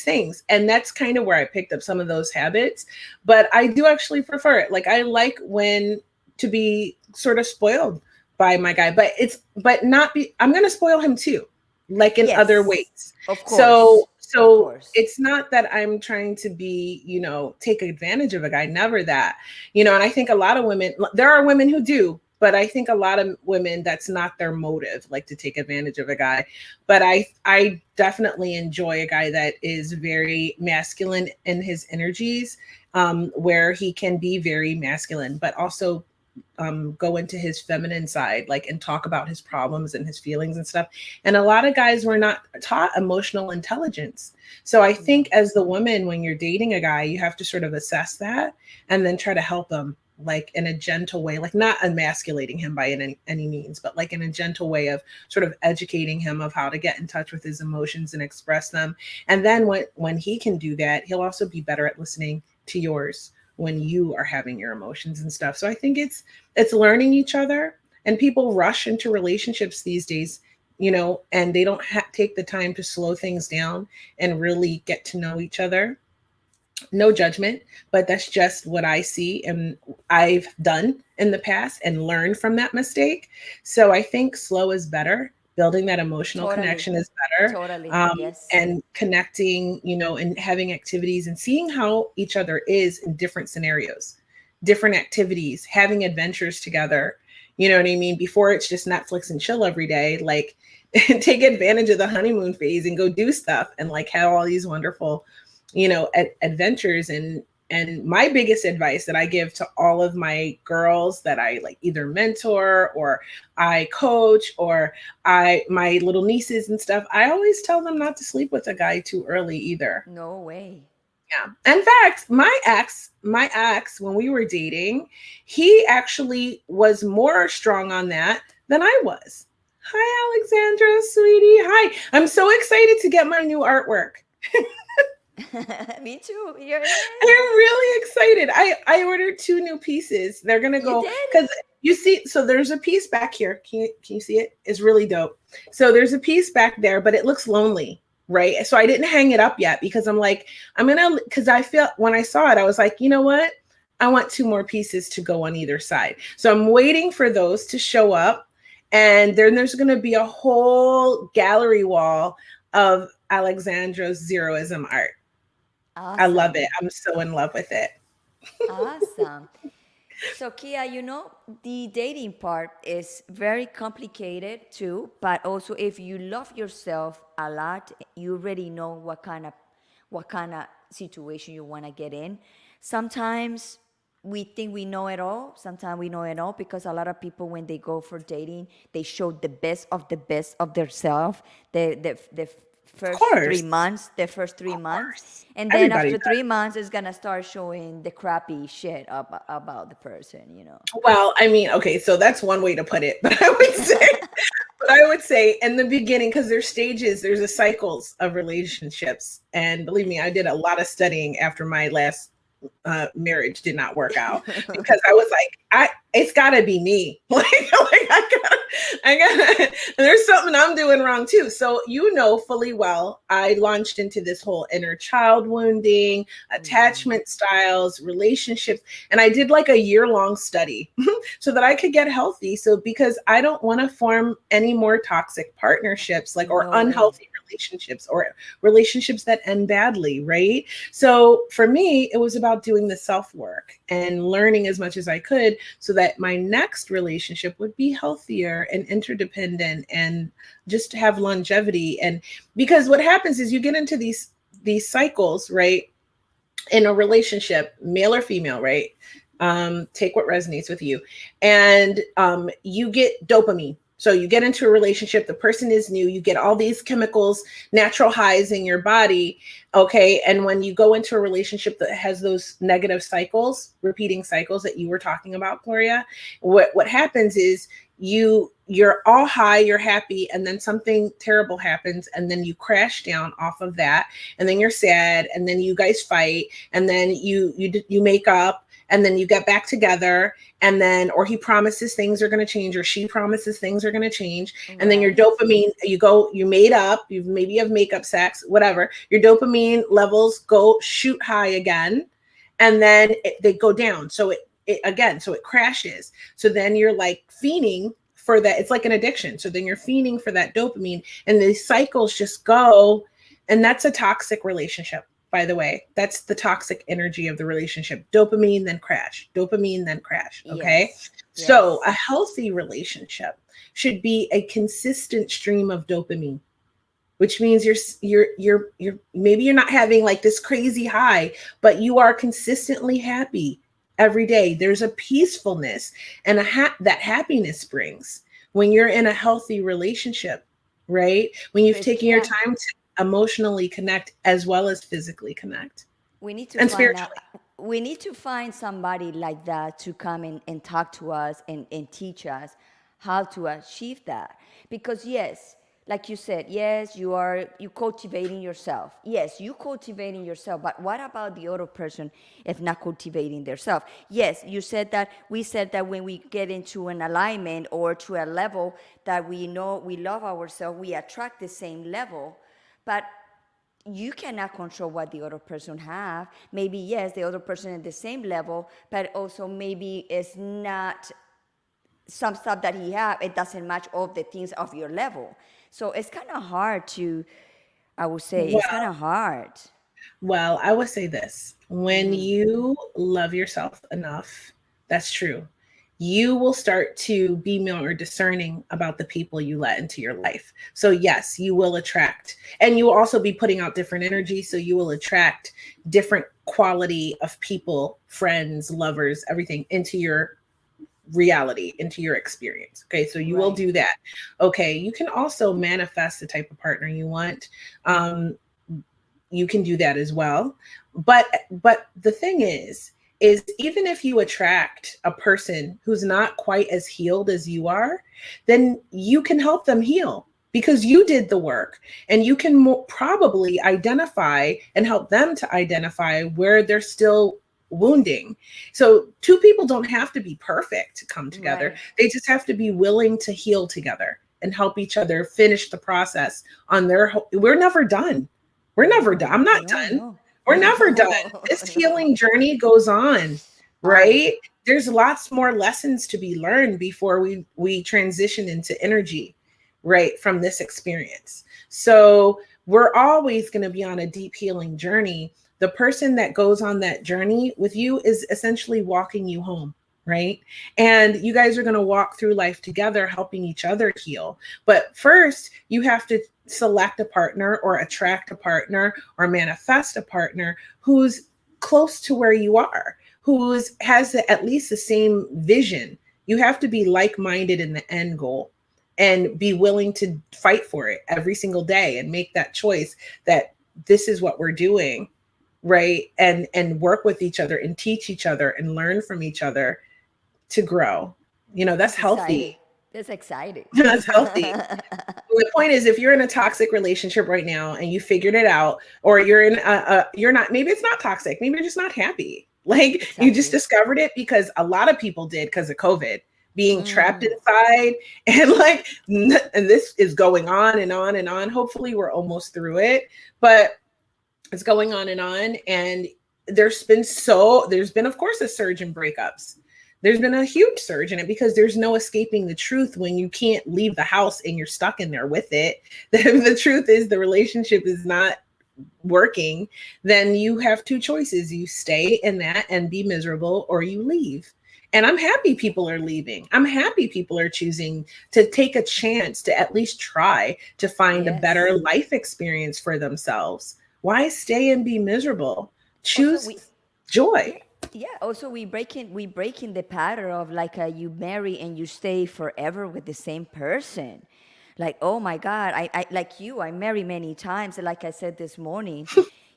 things, and that's kind of where I picked up some of those habits. But I do actually prefer it. Like I like when to be sort of spoiled by my guy, but not be. I'm gonna spoil him too, like in other Yes. ways. Of So course. Of so course. it's not that I'm trying to be, take advantage of a guy. Never that. And I think a lot of women, there are women who do, but I think a lot of women, that's not their motive, like to take advantage of a guy. But I definitely enjoy a guy that is very masculine in his energies, where he can be very masculine, but also go into his feminine side, like, and talk about his problems and his feelings and stuff. And a lot of guys were not taught emotional intelligence. So I think No. as the woman, when you're dating a guy, you have to sort of assess that and then try to help them, like in a gentle way, like not emasculating him by any means, but like in a gentle way of sort of educating him of how to get in touch with his emotions and express them. And then when he can do that, he'll also be better at listening to yours when you are having your emotions and stuff. So I think it's learning each other, and people rush into relationships these days, and they don't take the time to slow things down and really get to know each other. No judgment, but that's just what I see and I've done in the past and learned from that mistake. So I think slow is better. Building that emotional Totally. connection is better. Totally. um, Yes. and connecting, and having activities and seeing how each other is in different scenarios, different activities, having adventures together. You know what I mean? Before it's just Netflix and chill every day, like take advantage of the honeymoon phase and go do stuff and like have all these wonderful adventures. And my biggest advice that I give to all of my girls that I like either mentor or I coach or my little nieces and stuff, I always tell them not to sleep with a guy too early either. No way. Yeah. In fact, my ex, when we were dating, he actually was more strong on that than I was. Hi, Alexandra, sweetie. Hi. I'm so excited to get my new artwork. Me too. You're in I'm it. really excited. I ordered two new pieces. They're gonna You go did? because you see. So there's a piece back here. Can you see it? It's really dope. So there's a piece back there, but it looks lonely, right? So I didn't hang it up yet because I'm like because I feel when I saw it, I was like, you know what? I want two more pieces to go on either side. So I'm waiting for those to show up, and then there's gonna be a whole gallery wall of Alexandra's Zeroism art. I love it. Awesome. I'm so in love with it. Awesome. So, Kia, the dating part is very complicated too, but also if you love yourself a lot, you already know what kind of situation you want to get in. Sometimes we think we know it all. Sometimes we know it all because a lot of people, when they go for dating, they show the best of themselves. The Of first three course. months, the first three Of months, course. and then Everybody after does. 3 months, it's gonna start showing the crappy shit about the person. Well, I mean, okay, so that's one way to put it. But I would say in the beginning, because there's stages, there's a cycles of relationships. And believe me, I did a lot of studying after my last marriage did not work out because I was like, it's gotta be me. I gotta, there's something I'm doing wrong too. So, fully well, I launched into this whole inner child wounding, attachment styles, relationships. And I did like a year-long study so that I could get healthy. So, because I don't want to form any more toxic partnerships, or No way. unhealthy relationships, or relationships that end badly, right? So for me, it was about doing the self work and learning as much as I could so that my next relationship would be healthier and interdependent and just have longevity. And because what happens is you get into these cycles, right? In a relationship, male or female, right? Take what resonates with you. And you get dopamine. So you get into a relationship, the person is new, you get all these chemicals, natural highs in your body. Okay. And when you go into a relationship that has those negative cycles, repeating cycles that you were talking about, Gloria, what happens is you're all high, you're happy, and then something terrible happens, and then you crash down off of that, and then you're sad, and then you guys fight, and then you make up, and then you get back together, and then, or he promises things are going to change, or she promises things are going to change, and then your Right. dopamine, you made up, you maybe have makeup sex, whatever, your dopamine levels go shoot high again, and then they go down. So it again, so it crashes. So then you're like fiending for that. It's like an addiction. So then you're fiending for that dopamine, and the cycles just go. And that's a toxic relationship, by the way. That's the toxic energy of the relationship. Dopamine, then crash. Dopamine, then crash. Okay. Yes. So a Yes. healthy relationship should be a consistent stream of dopamine, which means you're maybe you're not having like this crazy high, but you are consistently happy every day. There's a peacefulness and that happiness brings when you're in a healthy relationship, right? When you've But taken your yeah, time to emotionally connect as well as physically connect we need to and find out, spiritually. we need to find somebody like that to come in and talk to us and teach us how to achieve that. Because yes, like you said, yes, you cultivating yourself. Yes, you cultivating yourself, but what about the other person if not cultivating themselves? Yes, you said that, we said that when we get into an alignment or to a level that we know we love ourselves, we attract the same level. But you cannot control what the other person have. Maybe yes, the other person at the same level, but also maybe it's not some stuff that he have. It doesn't match all the things of your level. So it's kind of hard to. I would say it's kind of hard. Well, I would say this: when you love yourself enough, that's true. You will start to be more discerning about the people you let into your life. So, yes, you will attract, and you will also be putting out different energy. So, you will attract different quality of people, friends, lovers, everything into your reality, into your experience. Okay, so you will Right. do that. Okay, you can also manifest the type of partner you want. You can do that as well. But the thing is even if you attract a person who's not quite as healed as you are, then you can help them heal because you did the work, and you can probably identify and help them to identify where they're still wounding. So two people don't have to be perfect to come together. Right. They just have to be willing to heal together and help each other finish the process on their. We're never done. We're never done. No. I'm not No. done. No. We're never done. No. This No. healing journey goes on, On. right? There's lots more lessons to be learned before we transition into energy, right, from this experience. So we're always going to be on a deep healing journey. The person that goes on that journey with you is essentially walking you home, right? And you guys are going to walk through life together, helping each other heal. But first, you have to select a partner or attract a partner or manifest a partner who's close to where you are, who has at least the same vision. You have to be like-minded in the end goal and be willing to fight for it every single day and make that choice that this is what we're doing, right? And work with each other and teach each other and learn from each other to grow. That's That's exciting. healthy. That's exciting. That's healthy. The point is, if you're in a toxic relationship right now and you figured it out, or you're in you're not, maybe it's not toxic, maybe you're just not happy, Like you just Exactly. discovered it because a lot of people did because of COVID, being trapped Mm, inside and like, and this is going on and on and on. Hopefully we're almost through it, but it's going on and on. And there's been of course a surge in breakups. There's been a huge surge in it because there's no escaping the truth when you can't leave the house and you're stuck in there with it. The truth is the relationship is not working. Then you have two choices: you stay in that and be miserable, or you leave. And I'm happy people are leaving. I'm happy people are choosing to take a chance to at least try to find a better yes. life experience for themselves. Why stay and be miserable? Also, Choose we joy. yeah, yeah. Also, we breaking the pattern of like you marry and you stay forever with the same person. Like, oh my God, I like you. I marry many times. Like I said this morning,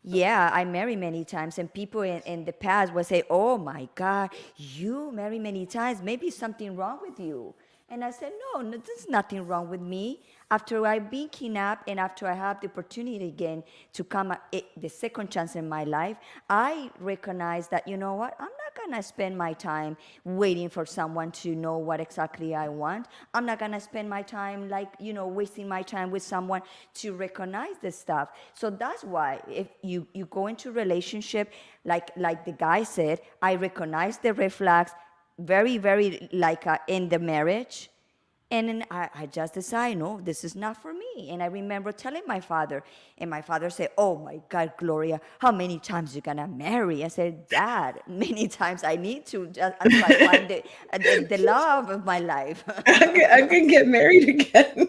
yeah, I marry many times, and people in the past would say, "Oh my God, you marry many times. Maybe something wrong with you." And I said, no, no, there's nothing wrong with me. After I've been kidnapped and after I have the opportunity again to come the second chance in my life, I recognize that, you know what, I'm not going to spend my time waiting for someone to know what exactly I want. I'm not going to spend my time like, wasting my time with someone to recognize this stuff. So that's why if you go into relationship, like the guy said, I recognize the red flags very, very like in the marriage. And then I just decide, no, this is not for me. And I remember telling my father, and my father said, oh my God, Gloria, how many times you gonna marry? I said, Dad, many times I need to just until I find the love of my life. I can get married again.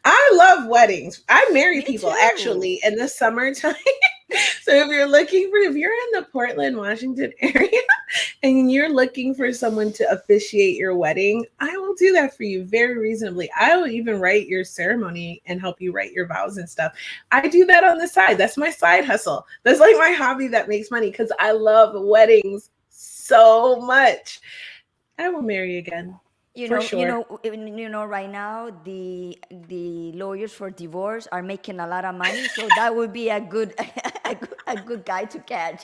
I love weddings. I marry Me people too. actually in the summertime. So if you're in the Portland, Washington area and you're looking for someone to officiate your wedding, I will do that for you very reasonably. I will even write your ceremony and help you write your vows and stuff. I do that on the side. That's my side hustle. That's like my hobby that makes money because I love weddings so much. I will marry again for sure. Right now the lawyers for divorce are making a lot of money, so that would be a good a good guy to catch.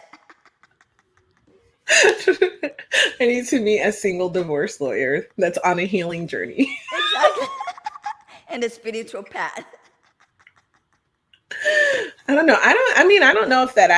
I need to meet a single divorce lawyer that's on a healing journey. Exactly. And the spiritual path. I don't know. I don't know if that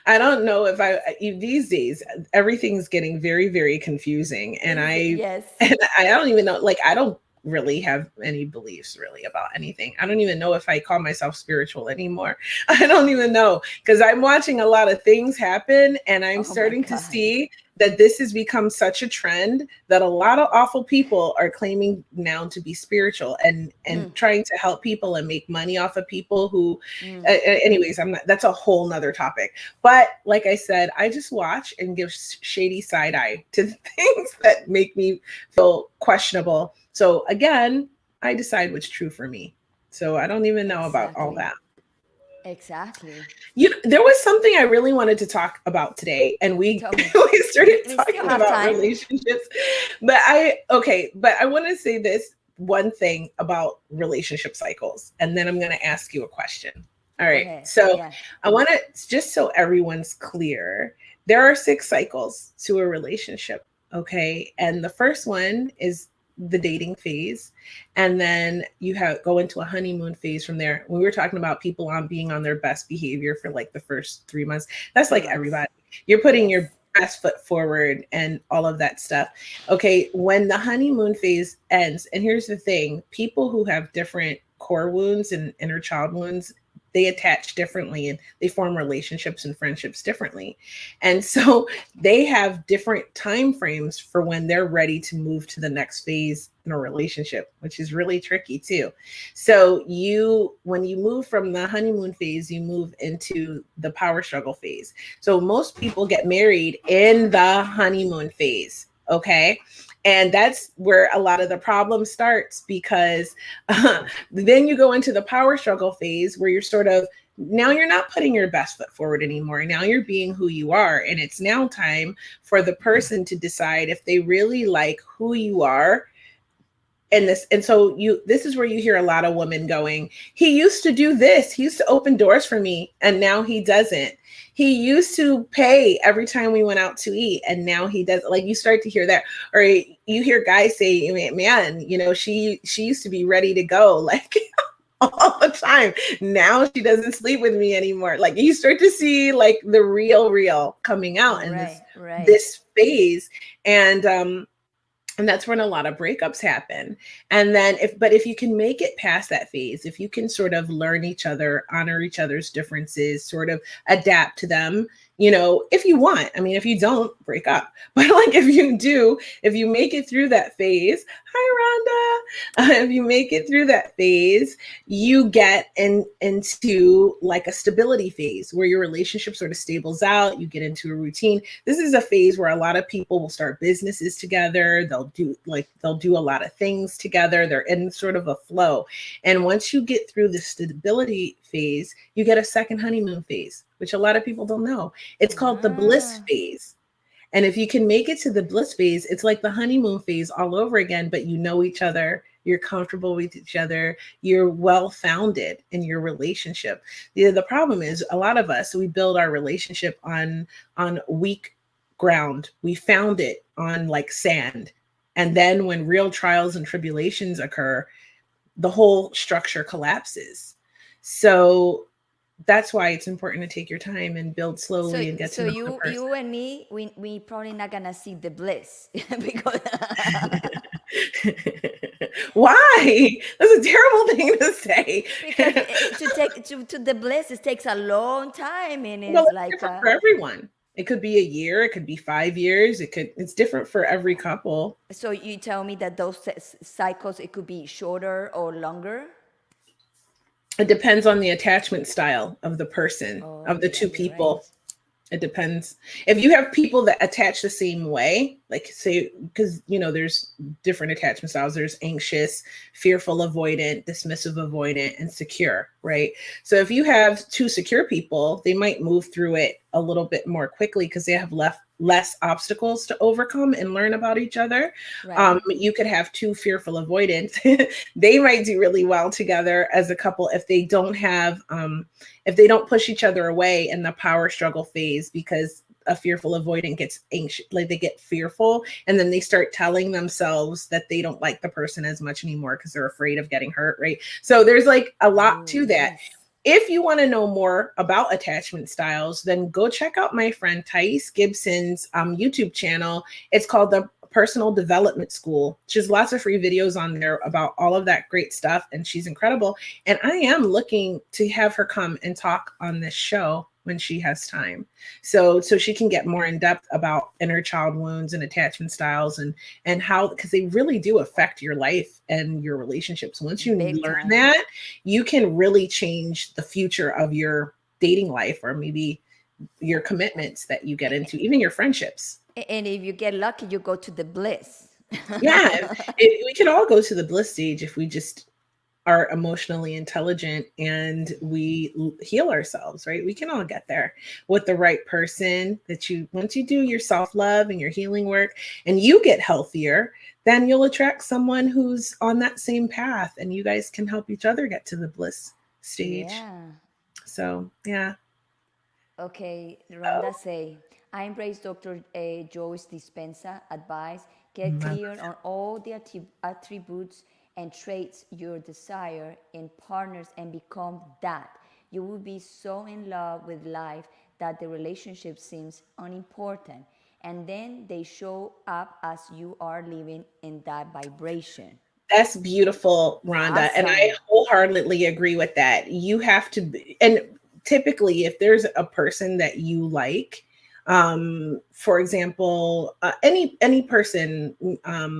I don't know if these days everything's getting very, very confusing. Yes. And I don't even know, like, I don't really have any beliefs really about anything. I don't even know if I call myself spiritual anymore. I don't even know because I'm watching a lot of things happen and I'm Oh my starting to God. see that this has become such a trend that a lot of awful people are claiming now to be spiritual and trying to help people and make money off of people who anyways, I'm not, that's a whole nother topic. But like I said, I just watch and give shady side eye to things that make me feel questionable. So again, I decide what's true for me. So I don't even know about all Exactly. that. Exactly. There was something I really wanted to talk about today, and we Tell me. we started We still talking have about time. relationships. But I want to say this one thing about relationship cycles, and then I'm going to ask you a question. All Go right. ahead. So Yeah. I want to, just so everyone's clear, there are 6 cycles to a relationship. Okay. And the first one is the dating phase, and then you have go into a honeymoon phase from there. We were talking about people on being on their best behavior for like the first 3 months. That's Three like months. everybody. You're putting Yes. your best foot forward and all of that stuff. Okay, when the honeymoon phase ends, and here's the thing, people who have different core wounds and inner child wounds, they attach differently and they form relationships and friendships differently. And so they have different time frames for when they're ready to move to the next phase in a relationship, which is really tricky too. So when you move from the honeymoon phase, you move into the power struggle phase. So most people get married in the honeymoon phase. Okay. And that's where a lot of the problem starts because then you go into the power struggle phase where you're sort of, now you're not putting your best foot forward anymore. Now you're being who you are. And it's now time for the person to decide if they really like who you are And so this is where you hear a lot of women going, he used to do this, he used to open doors for me, and now he doesn't. He used to pay every time we went out to eat, and now he doesn't. Like, you start to hear that. Or you hear guys say, man, she used to be ready to go, like, all the time. Now she doesn't sleep with me anymore. Like, you start to see like the real coming out in Right, right. this phase. And that's when a lot of breakups happen. And then if you can make it past that phase, if you can sort of learn each other, honor each other's differences, sort of adapt to them, if you want. I mean, if you don't, break up. But like, if you do, if you make it through that phase, hi Rhonda, if you make it through that phase, you get into like a stability phase where your relationship sort of stables out. You get into a routine. This is a phase where a lot of people will start businesses together. They'll do a lot of things together. They're in sort of a flow. And once you get through the stability phase, you get a second honeymoon phase, which a lot of people don't know. It's called the bliss Ah. phase. And if you can make it to the bliss phase, it's like the honeymoon phase all over again, but you know each other, you're comfortable with each other, you're well-founded in your relationship. The problem is a lot of us, we build our relationship on weak ground. We found it on like sand. And then when real trials and tribulations occur, the whole structure collapses. So that's why it's important to take your time and build So, slowly and get to so know the you person. and me, we probably not gonna see the bliss because Why? That's a terrible thing to say. because to take to the bliss, it takes a long time, and Well, it's it's like different for everyone. It could be a year, it could be 5 years, it's different for every couple. so you tell me that those cycles it could be shorter or longer. It depends on the attachment style of the person, Oh of the yeah, two you're right. people. It depends. If you have people that attach the same way, like say, because there's different attachment styles. There's anxious, fearful, avoidant, dismissive, avoidant, and secure, right? So if you have two secure people, they might move through it a little bit more quickly because they have less obstacles to overcome and learn about each other. Right. You could have two fearful avoidant. They might do really well together as a couple if they don't push each other away in the power struggle phase, because a fearful avoidant gets anxious, like they get fearful, and then they start telling themselves that they don't like the person as much anymore because they're afraid of getting hurt, right? So there's like a lot Oh to that. yes. If you want to know more about attachment styles, then go check out my friend Thais Gibson's YouTube channel. It's called the Personal Development School. She has lots of free videos on there about all of that great stuff, and she's incredible. And I am looking to have her come and talk on this show when she has time, so she can get more in depth about inner child wounds and attachment styles and how, because they really do affect your life and your relationships. Once you Big learn time. that, you can really change the future of your dating life, or maybe your commitments that you get into, even your friendships. And if you get lucky, you go to the bliss. Yeah, we can all go to the bliss stage if we just are emotionally intelligent and we heal ourselves, right? We can all get there with the right person. Once you do your self-love and your healing work and you get healthier, then you'll attract someone who's on that same path, and you guys can help each other get to the bliss stage. Yeah. So yeah. Okay, Oh, Rhonda say, I embrace Dr. Joyce Dispenza advice. Get my- clear on all the attributes and traits you desire in partners and become that. You will be so in love with life that the relationship seems unimportant. And then they show up as you are living in that vibration. That's beautiful, Rhonda. And I Awesome. wholeheartedly agree with that. You have to be, and typically, if there's a person that you like, for example, any person,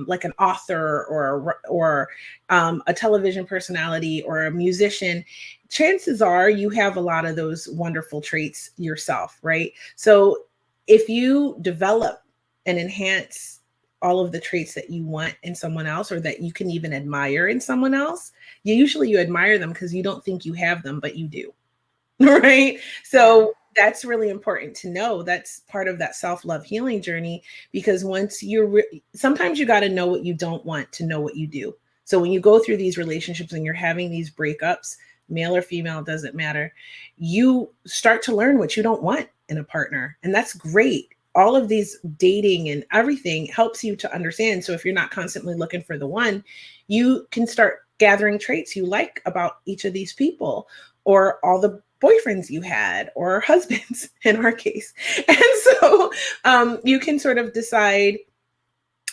like an author or a television personality or a musician, chances are you have a lot of those wonderful traits yourself, right? So if you develop and enhance all of the traits that you want in someone else, or that you can even admire in someone else, you admire them because you don't think you have them, but you do. Right? Yeah. So that's really important to know. That's part of that self-love healing journey, because sometimes you got to know what you don't want to know what you do. So when you go through these relationships and you're having these breakups, male or female, doesn't matter, you start to learn what you don't want in a partner. And that's great. All of these dating and everything helps you to understand. So if you're not constantly looking for the one, you can start gathering traits you like about each of these people, or all the boyfriends you had, or husbands in our case. And so you can sort of decide,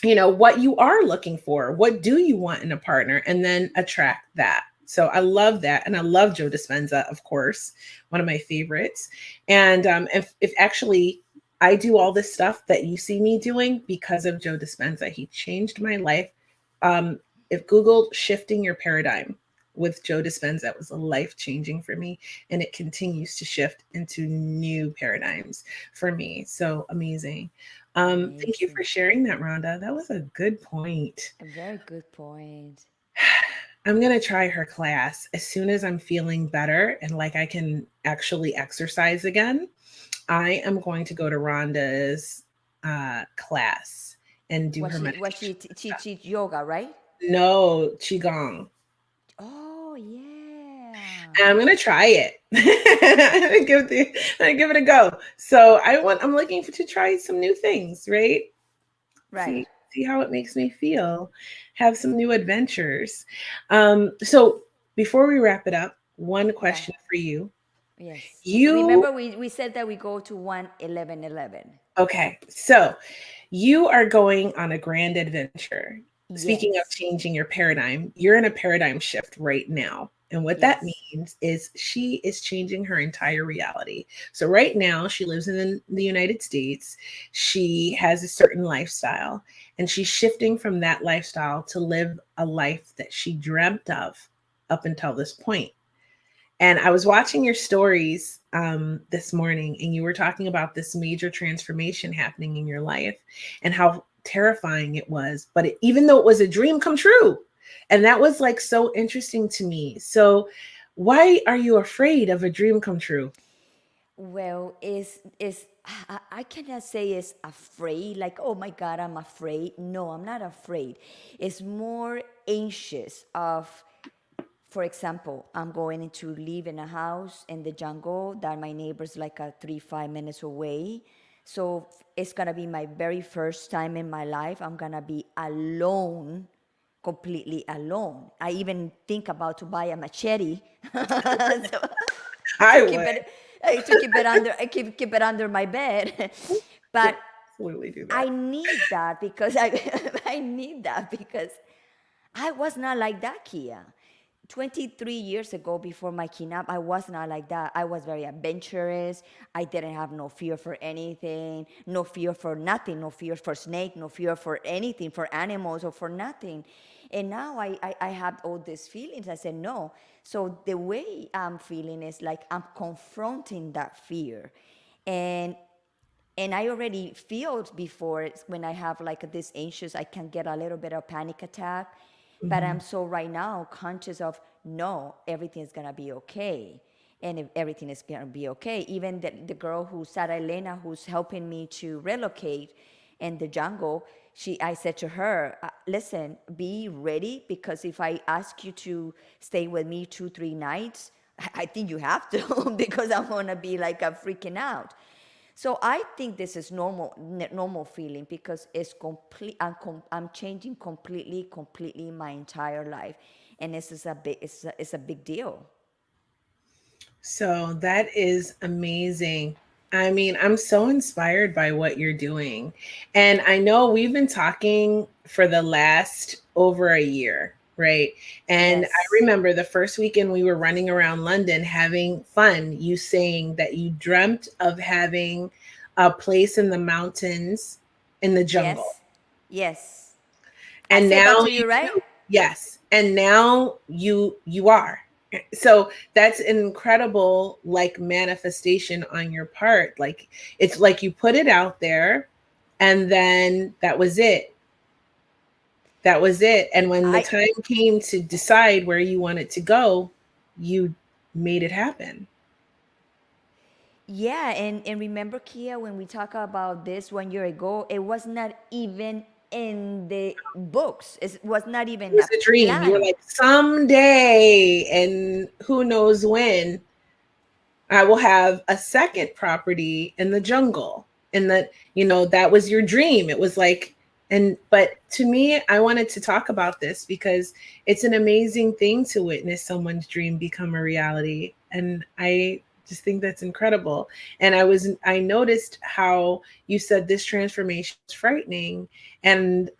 what you are looking for, what do you want in a partner, and then attract that. So I love that. And I love Joe Dispenza, of course, one of my favorites. And if actually I do all this stuff that you see me doing because of Joe Dispenza. He changed my life. If Google shifting your paradigm with Joe Dispenza, it was life changing for me. And it continues to shift into new paradigms for me. So amazing. Thank you for Amazing. sharing that, Rhonda. That was a good point. A very good point. I'm going to try her class as soon as I'm feeling better and like I can actually exercise again. I am going to go to Rhonda's class and do her What meditation she stuff. teach yoga, right? No, Qigong. Oh yeah. And I'm gonna try it. I'm gonna give it a go. So I'm looking to try some new things, right? Right. See how it makes me feel. Have some new adventures. So before we wrap it up, one Yeah. question for you. Yes. You Remember we said that we go to 1 11 11. Okay, so you are going on a grand adventure. Speaking of Yes. changing your paradigm, you're in a paradigm shift right now. And what that Yes. means is she is changing her entire reality. So, right now, she lives in the United States. She has a certain lifestyle, and she's shifting from that lifestyle to live a life that she dreamt of up until this point. And I was watching your stories this morning, and you were talking about this major transformation happening in your life and how terrifying it was. But even though it was a dream come true, and that was like so interesting to me. So, why are you afraid of a dream come true? Well, is I cannot say it's afraid, like, oh my God, I'm afraid. No, I'm not afraid. It's more anxious of, for example, I'm going to live in a house in the jungle that my neighbor's like a 3 5 minutes away. So it's gonna be my very first time in my life. I'm gonna be alone, completely alone. I even think about to buy a machete. So, to I keep would. it keep it under my bed. Yeah, But absolutely do I that. need that because I need that because I was not like that, Kia. 23 years ago, before my kidnap, I was not like that. I was very adventurous. I didn't have no fear for anything, no fear for nothing, no fear for snake, no fear for anything, for animals or for nothing. And now I have all these feelings. I said, no. So the way I'm feeling is like I'm confronting that fear. And and I already feel before when I have like this anxious, I can get a little bit of panic attack. But Mhm. I'm so right now conscious of no, everything's gonna be okay. And if everything is gonna be okay, even the girl who's Sarah Elena, who's helping me to relocate in the jungle, I said to her, listen, be ready because if I ask you to stay with me 2 3 nights, I think you have to because I'm gonna be like a freaking out. So I think this is normal feeling because it's complete. I'm changing completely my entire life, and this is a big, it's a big deal. So that is amazing. I mean, I'm so inspired by what you're doing. And I know we've been talking for the last over a year, right? And I Yes, remember the first weekend we were running around London having fun, you saying that you dreamt of having a place in the mountains in the jungle. yes, yes. I And said that now to you you, right? do. Yes. And now you are. So that's an incredible like manifestation on your part. Like it's like you put it out there and then that was it. That was it. And when the I time came to decide where you wanted to go, you made it happen. Yeah, and remember, Kia, when we talked about this 1 year ago, it was not even in the books. It was not It even was a a dream. You were plan. like, someday, and who knows when, I will have a second property in the jungle. And that, that was your dream. It was like, but to me, I wanted to talk about this because it's an amazing thing to witness someone's dream become a reality. And I just think that's incredible. And I noticed how you said this transformation is frightening. And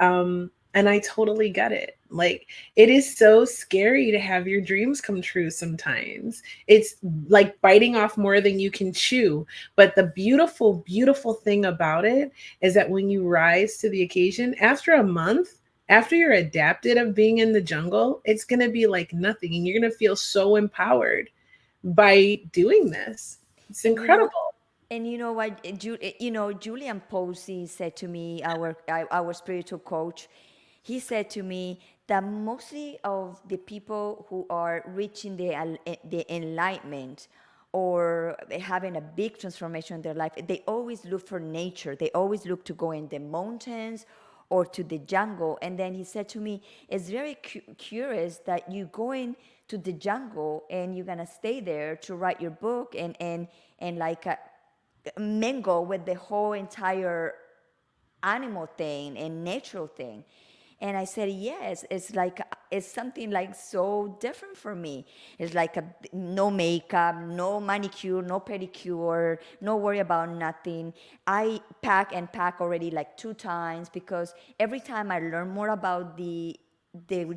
I totally get it. Like, it is so scary to have your dreams come true sometimes. It's like biting off more than you can chew. But the beautiful, beautiful thing about it is that when you rise to the occasion, after a month, after you're adapted of being in the jungle, it's going to be like nothing. And you're going to feel so empowered by doing this. It's And you know, incredible. and you know what, Julian Posey said to me, our spiritual coach, he said to me that mostly of the people who are reaching the enlightenment or having a big transformation in their life, they always look for nature. They always look to go in the mountains or to the jungle. And then he said to me, it's very curious that you going to the jungle and you're gonna stay there to write your book and like mingle with the whole entire animal thing and natural thing. And I said, yes, it's like, it's something like so different for me. It's like no makeup, no manicure, no pedicure, no worry about nothing. I pack and pack already like 2 times because every time I learn more about the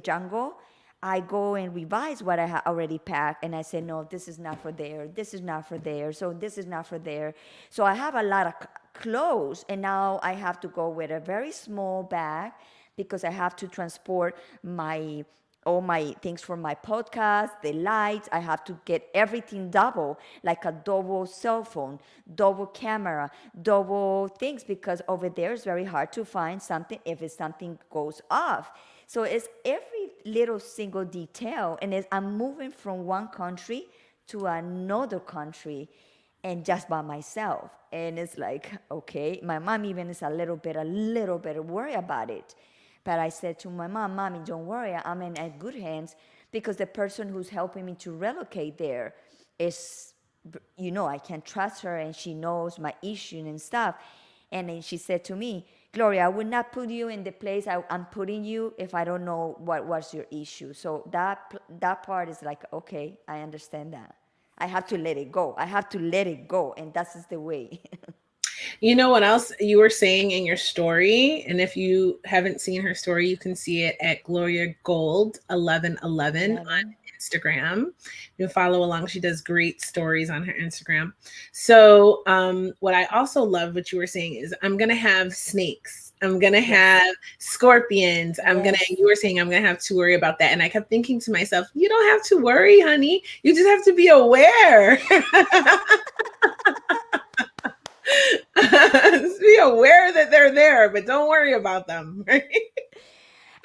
jungle, I go and revise what I already packed, and I say, no, this is not for there. This is not for there. So this is not for there. So I have a lot of clothes, and now I have to go with a very small bag because I have to transport my all my things for my podcast, the lights. I have to get everything double, like a double cell phone, double camera, double things, because over there it's very hard to find something if it's something goes off. So it's every little single detail, and I'm moving from one country to another country and just by myself. And it's like, okay, my mom even is a little bit worried about it. But I said to my mom, Mommy, don't worry, I'm in good hands because the person who's helping me to relocate there is, I can trust her and she knows my issue and stuff. And then she said to me, Gloria, I would not put you in the place I'm putting you if I don't know what was your issue. So that part is like, okay, I understand that. I have to let it go. I have to let it go. And that's the way. You know what else you were saying in your story? And if you haven't seen her story, you can see it at Gloria Gold 1111 11. on Instagram. You can follow along. She does great stories on her Instagram. So, what I also love what you were saying is I'm gonna have snakes. I'm gonna Yes. have scorpions. Yes. You were saying I'm gonna have to worry about that. And I kept thinking to myself, you don't have to worry, honey. You just have to be aware. Just be aware that they're there, but don't worry about them. Right?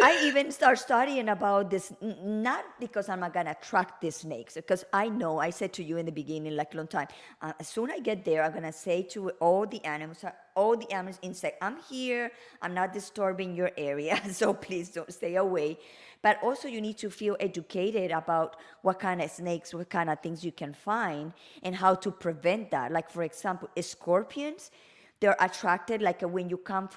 I even start studying about this, not because I'm not gonna attract these snakes, because I know, I said to you in the beginning, like long time, as soon I get there, I'm gonna say to all the animals, insect, I'm here, I'm not disturbing your area, so please don't stay away. But also you need to feel educated about what kind of snakes, what kind of things you can find, and how to prevent that. Like for example, scorpions, they're attracted like when you come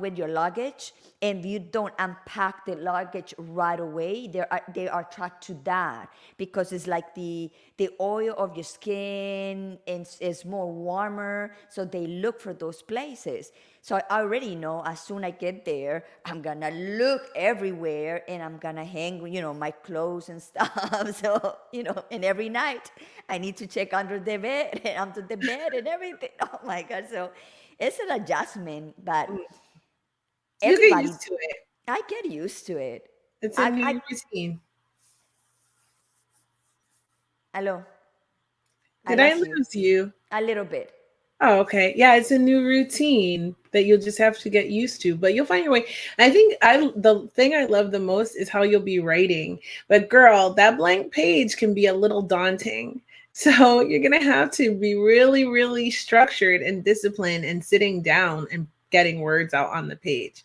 with your luggage and you don't unpack the luggage right away, they are attracted to that because it's like the oil of your skin is more warmer, so they look for those places. So I already know as soon I get there, I'm gonna look everywhere and I'm gonna hang, my clothes and stuff. So, and every night I need to check under the bed and under the bed and everything. Oh my God. So it's an adjustment, but You get everybody, used to it. I get used to it. It's a I new routine. hello, I Did I lost you lose you? a little bit. Oh, okay. Yeah, it's a new routine that you'll just have to get used to, but you'll find your way. I think the thing I love the most is how you'll be writing. But girl, that blank page can be a little daunting. So you're gonna have to be really, really structured and disciplined and sitting down and getting words out on the page.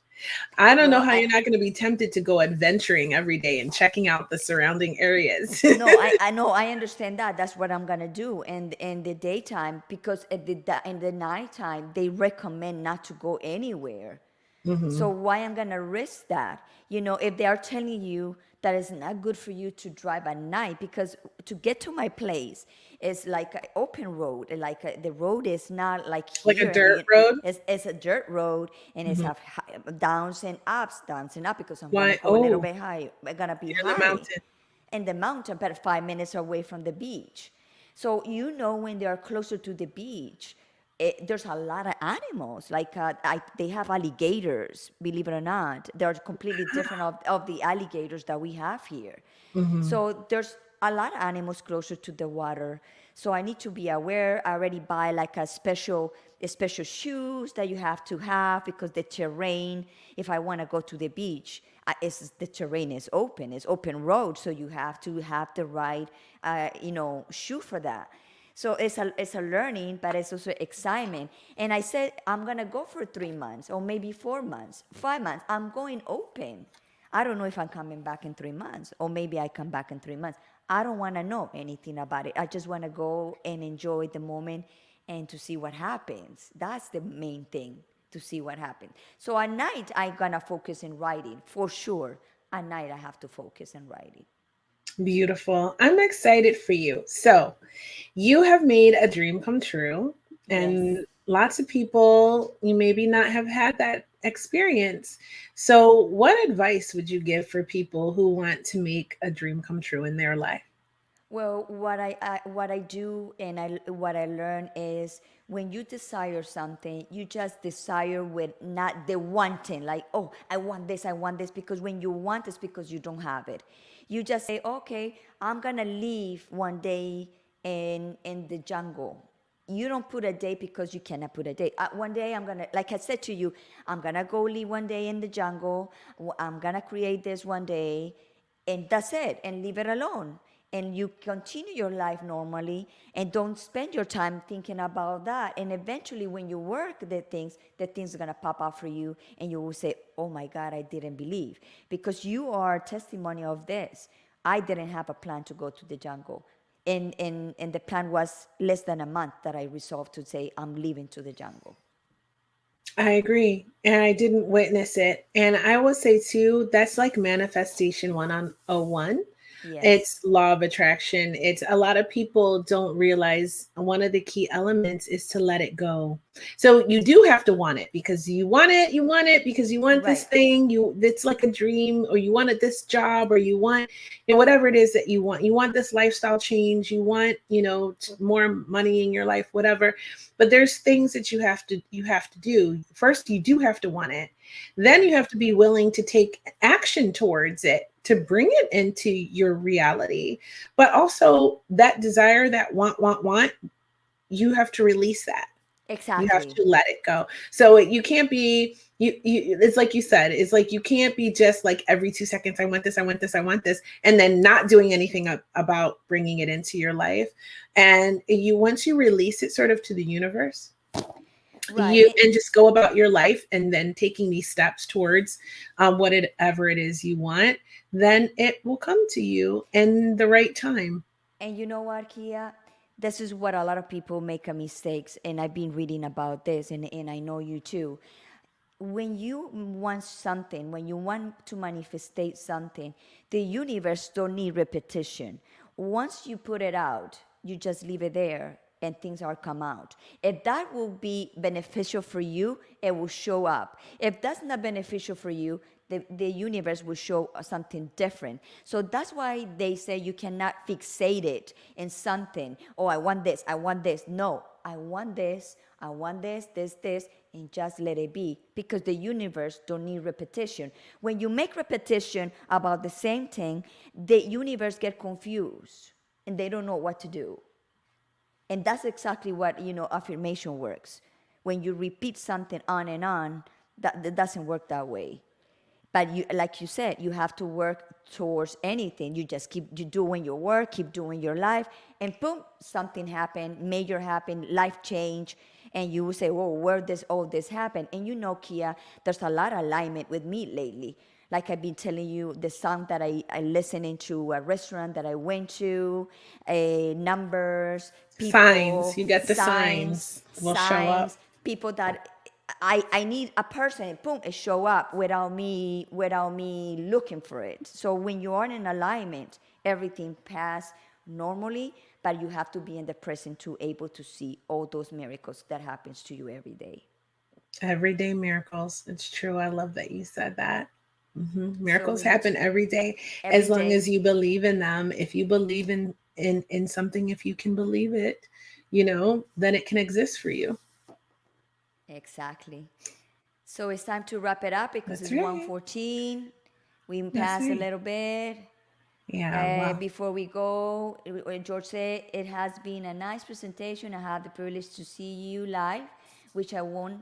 I don't know Well, how you're not going to be tempted to go adventuring every day and checking out the surrounding areas. no, I know, I understand that. That's what I'm gonna do in the daytime, because in the nighttime they recommend not to go anywhere. So Hmm. why I'm gonna risk that? If they are telling you that it's not good for you to drive at night, because to get to my place is like an open road, like the road is not like Like a here, and dirt road. it's a dirt road, and it's Hmm. have downs and up, because I'm gonna Why? go a little Oh, bit high. I'm gonna be you're in the high mountain. in the mountain, but 5 minutes away from the beach. So when they are closer to the beach, there's a lot of animals. Like they have alligators. Believe it or not, they're completely different of the alligators that we have here. Hmm. So there's a lot of animals closer to the water. So I need to be aware. I already buy like a special shoes that you have to have, because the terrain, if I want to go to the beach, the terrain is open. It's open road, so you have to have the right, shoe for that. So it's a learning, but it's also excitement. And I said I'm gonna go for 3 months, or maybe 4 months, 5 months. I'm going open. I don't know if I'm coming back in 3 months, or maybe I come back in 3 months. I don't want to know anything about it. I just want to go and enjoy the moment and to see what happens. That's the main thing, to see what happens. So at night, I'm going to focus in writing for sure. At night, I have to focus in writing. Beautiful. I'm excited for you. So, you have made a dream come true, Yes. and lots of people you maybe not have had that experience. So, what advice would you give for people who want to make a dream come true in their life? Well, what I do, and what I learn is, when you desire something, you just desire with not the wanting, like, oh, I want this, because when you want it's because you don't have it. You just say, okay, I'm gonna leave one day in the jungle. You don't put a date, because you cannot put a date. One day I'm gonna, like I said to you, I'm gonna go live one day in the jungle. I'm gonna create this one day, and that's it, and leave it alone. And you continue your life normally, and don't spend your time thinking about that. And eventually, when you work the things are gonna pop up for you, and you will say, oh my God, I didn't believe, because you are testimony of this. I didn't have a plan to go to the jungle, and the plan was less than a month that I resolved to say I'm leaving to the jungle. I agree. And I didn't witness it. And I will say too, that's like manifestation 101. Yes. It's law of attraction. It's a lot of people don't realize one of the key elements is to let it go. So you do have to want it, because you want it because you want this Right. thing, it's like a dream, or you wanted this job, or you want, whatever it is that you want. You want this lifestyle change, you want, more money in your life, whatever. But there's things that you have to do. First, you do have to want it. Then you Yes. have to be willing to take action towards it to bring it into your reality. But also that desire, that want, you have to release that. You have Exactly. to let it go. So you can't be it's like you said, it's like you can't be just like every 2 seconds, I want this, I want this, I want this, and then not doing anything about bringing it into your life. And once you release it sort of to the universe, Right. you and just go about your life, and then taking these steps towards whatever it is you want, then it will come to you in the right time. And you know what, Kia? This is what a lot of people make a mistakes, and I've been reading about this, and I know you too. When you want something, when you want to manifestate something, the universe don't need repetition. Once you put it out, you just leave it there, and things are come out. If that will be beneficial for you, it will show up. If that's not beneficial for you, the universe will show something different. So that's why they say you cannot fixate it in something. Oh, I want this, I want this. No, I want this, I want this, and just let it be, because the universe don't need repetition. When you make repetition about the same thing, the universe get confused, and they don't know what to do. And that's exactly what affirmation works. When you repeat something on and on, that doesn't work that way. But you, like you said, you have to work towards anything. You just keep you doing your work, keep doing your life, and boom, something happened, major happened, life change, and you will say, "Whoa, where this all this happened?" And you know, Kia, there's a lot of alignment with me lately. Like I've been telling you, the song that I listened into a restaurant that I went to, numbers, Signs. people, You get the signs, signs will show up. signs, people that I need a person, boom, it show up without me looking for it. So when you are in alignment, everything pass normally, but you have to be in the present to able to see all those miracles that happens to you every day. Everyday miracles. It's true. I love that you said that. So Miracles we need happen to every day every as long day. as you believe in them. If you believe in something, if you can believe it, then it can exist for you. Exactly. So it's time to wrap it up because That's it's right. 1:14. We That's passed a right. little bit. Yeah. Wow. Before we go, George said it has been a nice presentation. I had the privilege to see you live, which I won't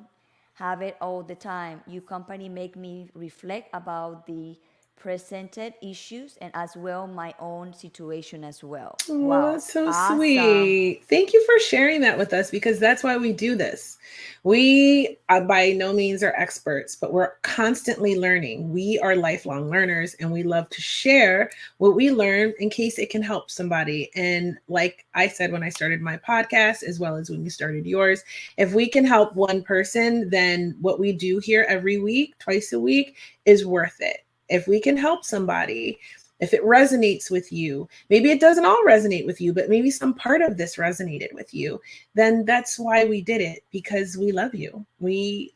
have it all the time. Your company make me reflect about the presented issues and as well my own situation as well. Oh, Wow, that's so awesome. sweet. Thank you for sharing that with us because that's why we do this. We by no means are experts, but we're constantly learning. We are lifelong learners and we love to share what we learn in case it can help somebody. And like I said when I started my podcast, as well as when you started yours, if we can help one person, then what we do here every week, twice a week, is worth it. If we can help somebody, if it resonates with you, maybe it doesn't all resonate with you, but maybe some part of this resonated with you, then that's why we did it, because we love you. We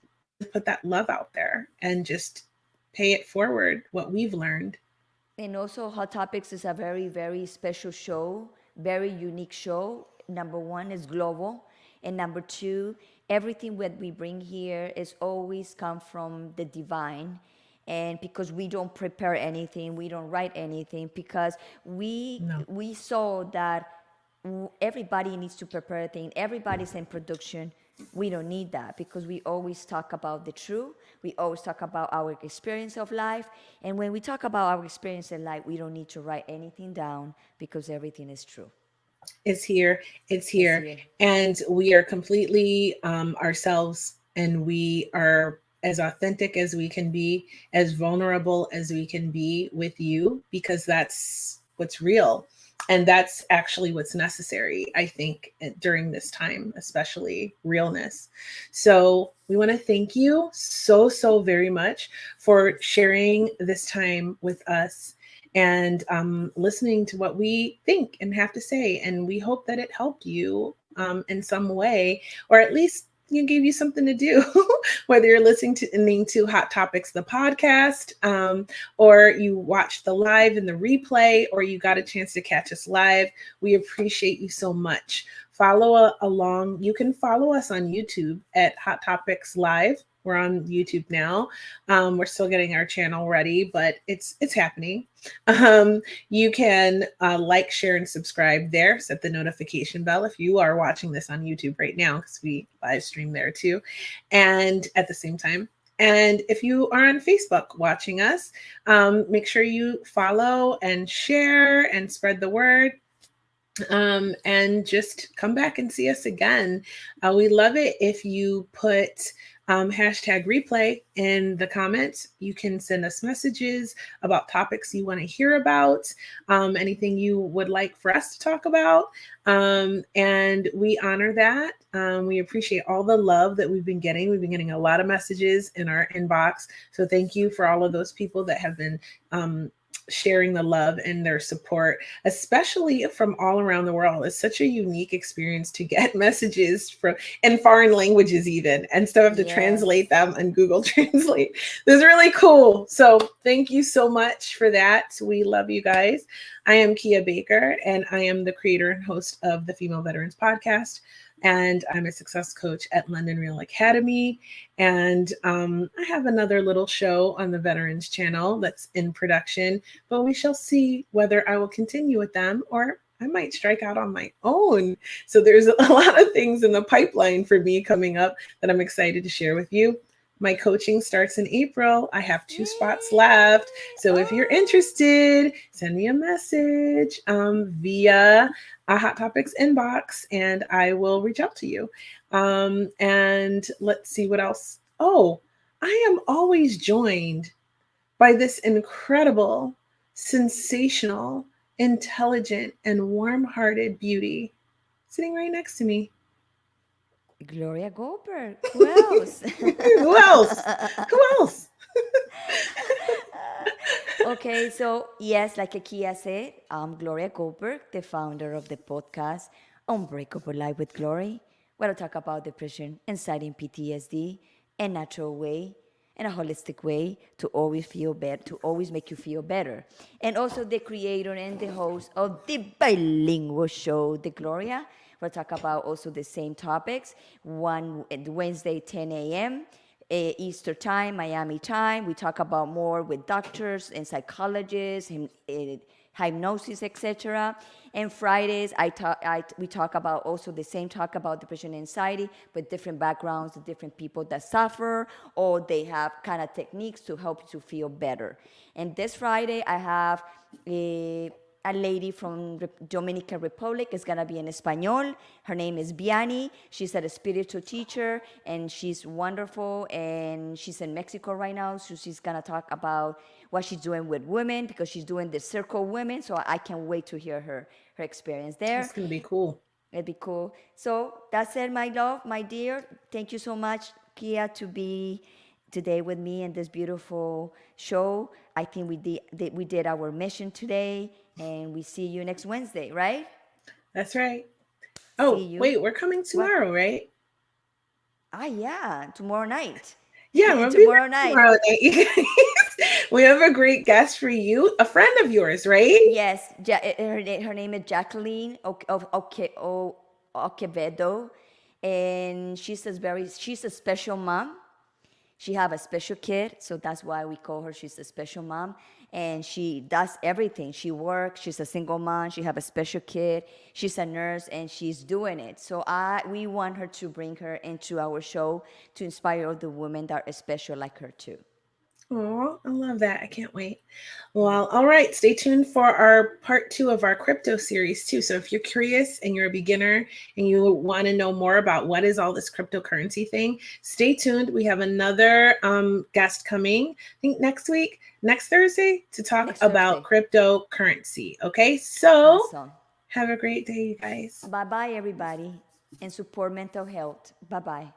put that love out there and just pay it forward what we've learned. And also, Hot Topics is a very, very special show, very unique show. Number one is global, and number two, everything that we bring here is always come from the divine. And because we don't prepare anything, we don't write anything, because we No. we saw that everybody needs to prepare things. Everybody's in production. We don't need that because we always talk about the truth. We always talk about our experience of life. And when we talk about our experience in life, we don't need to write anything down because everything is true. It's here. It's It's here. here. And we are completely ourselves, and we are as authentic as we can be, as vulnerable as we can be with you, because that's what's real. And that's actually what's necessary, I think, during this time, especially realness. So we want to thank you so, so very much for sharing this time with us and listening to what we think and have to say. And we hope that it helped you in some way, or at least you gave you something to do, whether you're listening to Hot Topics, the podcast, or you watched the live and the replay, or you got a chance to catch us live. We appreciate you so much. Follow along. You can follow us on YouTube at Hot Topics Live. We're on YouTube now. We're still getting our channel ready, but it's happening. You can like, share, and subscribe there. Set the notification bell if you are watching this on YouTube right now, because we live stream there too. And at the same time, and if you are on Facebook watching us, make sure you follow and share and spread the word. And just come back and see us again. We love it if you put hashtag replay in the comments. You can send us messages about topics you want to hear about, anything you would like for us to talk about. And we honor that. We appreciate all the love that we've been getting. We've been getting a lot of messages in our inbox. So thank you for all of those people that have been sharing the love and their support, especially from all around the world. It's such a unique experience to get messages from in foreign languages even, and still have to translate Yes. them on Google Translate. This is really cool. So thank you so much for that. We love you guys. I am Kia Baker, and I am the creator and host of the Female Veterans Podcast. And I'm a success coach at London Real Academy. And I have another little show on the Veterans channel that's in production, but we shall see whether I will continue with them or I might strike out on my own. So there's a lot of things in the pipeline for me coming up that I'm excited to share with you. My coaching starts in April. I have 2 spots left. Yay! So if you're Oh, interested, send me a message via a Hot Topics inbox and I will reach out to you. And let's see what else. Oh, I am always joined by this incredible, sensational, intelligent, and warm hearted beauty sitting right next to me. Gloria Goldberg. Who else? Who else? Who else? Okay, so yes, like Akia said, I'm Gloria Goldberg, the founder of the podcast Unbreakable Life with Glory, where I talk about depression, anxiety, and PTSD in a natural way, in a holistic way, to always feel better, to always make you feel better. And also the creator and the host of the bilingual show, The Gloria, where I talk about also the same topics, one Wednesday, 10 a.m. Easter time, Miami time. We talk about more with doctors and psychologists, hypnosis, etc. And Fridays, we talk about also the same talk about depression and anxiety, but different backgrounds, the different people that suffer, or they have kind of techniques to help you to feel better. And this Friday, I have a lady from Dominican Republic. Is gonna be in Espanol. Her name is Biani. She's a spiritual teacher and she's wonderful. And she's in Mexico right now, so she's gonna talk about what she's doing with women because she's doing the circle women. So I can't wait to hear her experience there. It's going to be cool. It'd be cool. So that's it, my love, my dear. Thank you so much, Kia, to be today with me in this beautiful show. I think we did our mission today, and we see you next Wednesday, right? That's right. See Oh, you. wait, we're coming What? tomorrow, right? Ah, yeah, tomorrow night. Yeah, we'll be Tomorrow back night. tomorrow night, you guys. We have a great guest for you, a friend of yours, right? Yes, her name is Jacqueline Oquevedo, and she's a special mom. She have a special kid, so that's why we call her. She's a special mom, and she does everything. She works. She's a single mom. She have a special kid. She's a nurse, and she's doing it. So we want her to bring her into our show to inspire other women that are special like her too. Oh, I love that. I can't wait. Well, all right. Stay tuned for our part 2 of our crypto series, too. So if you're curious and you're a beginner and you want to know more about what is all this cryptocurrency thing, stay tuned. We have another guest coming, I think next week, next Thursday, to talk Next about Thursday. cryptocurrency. Okay. So Awesome. have a great day, you guys. Bye bye, everybody, and support mental health. Bye bye.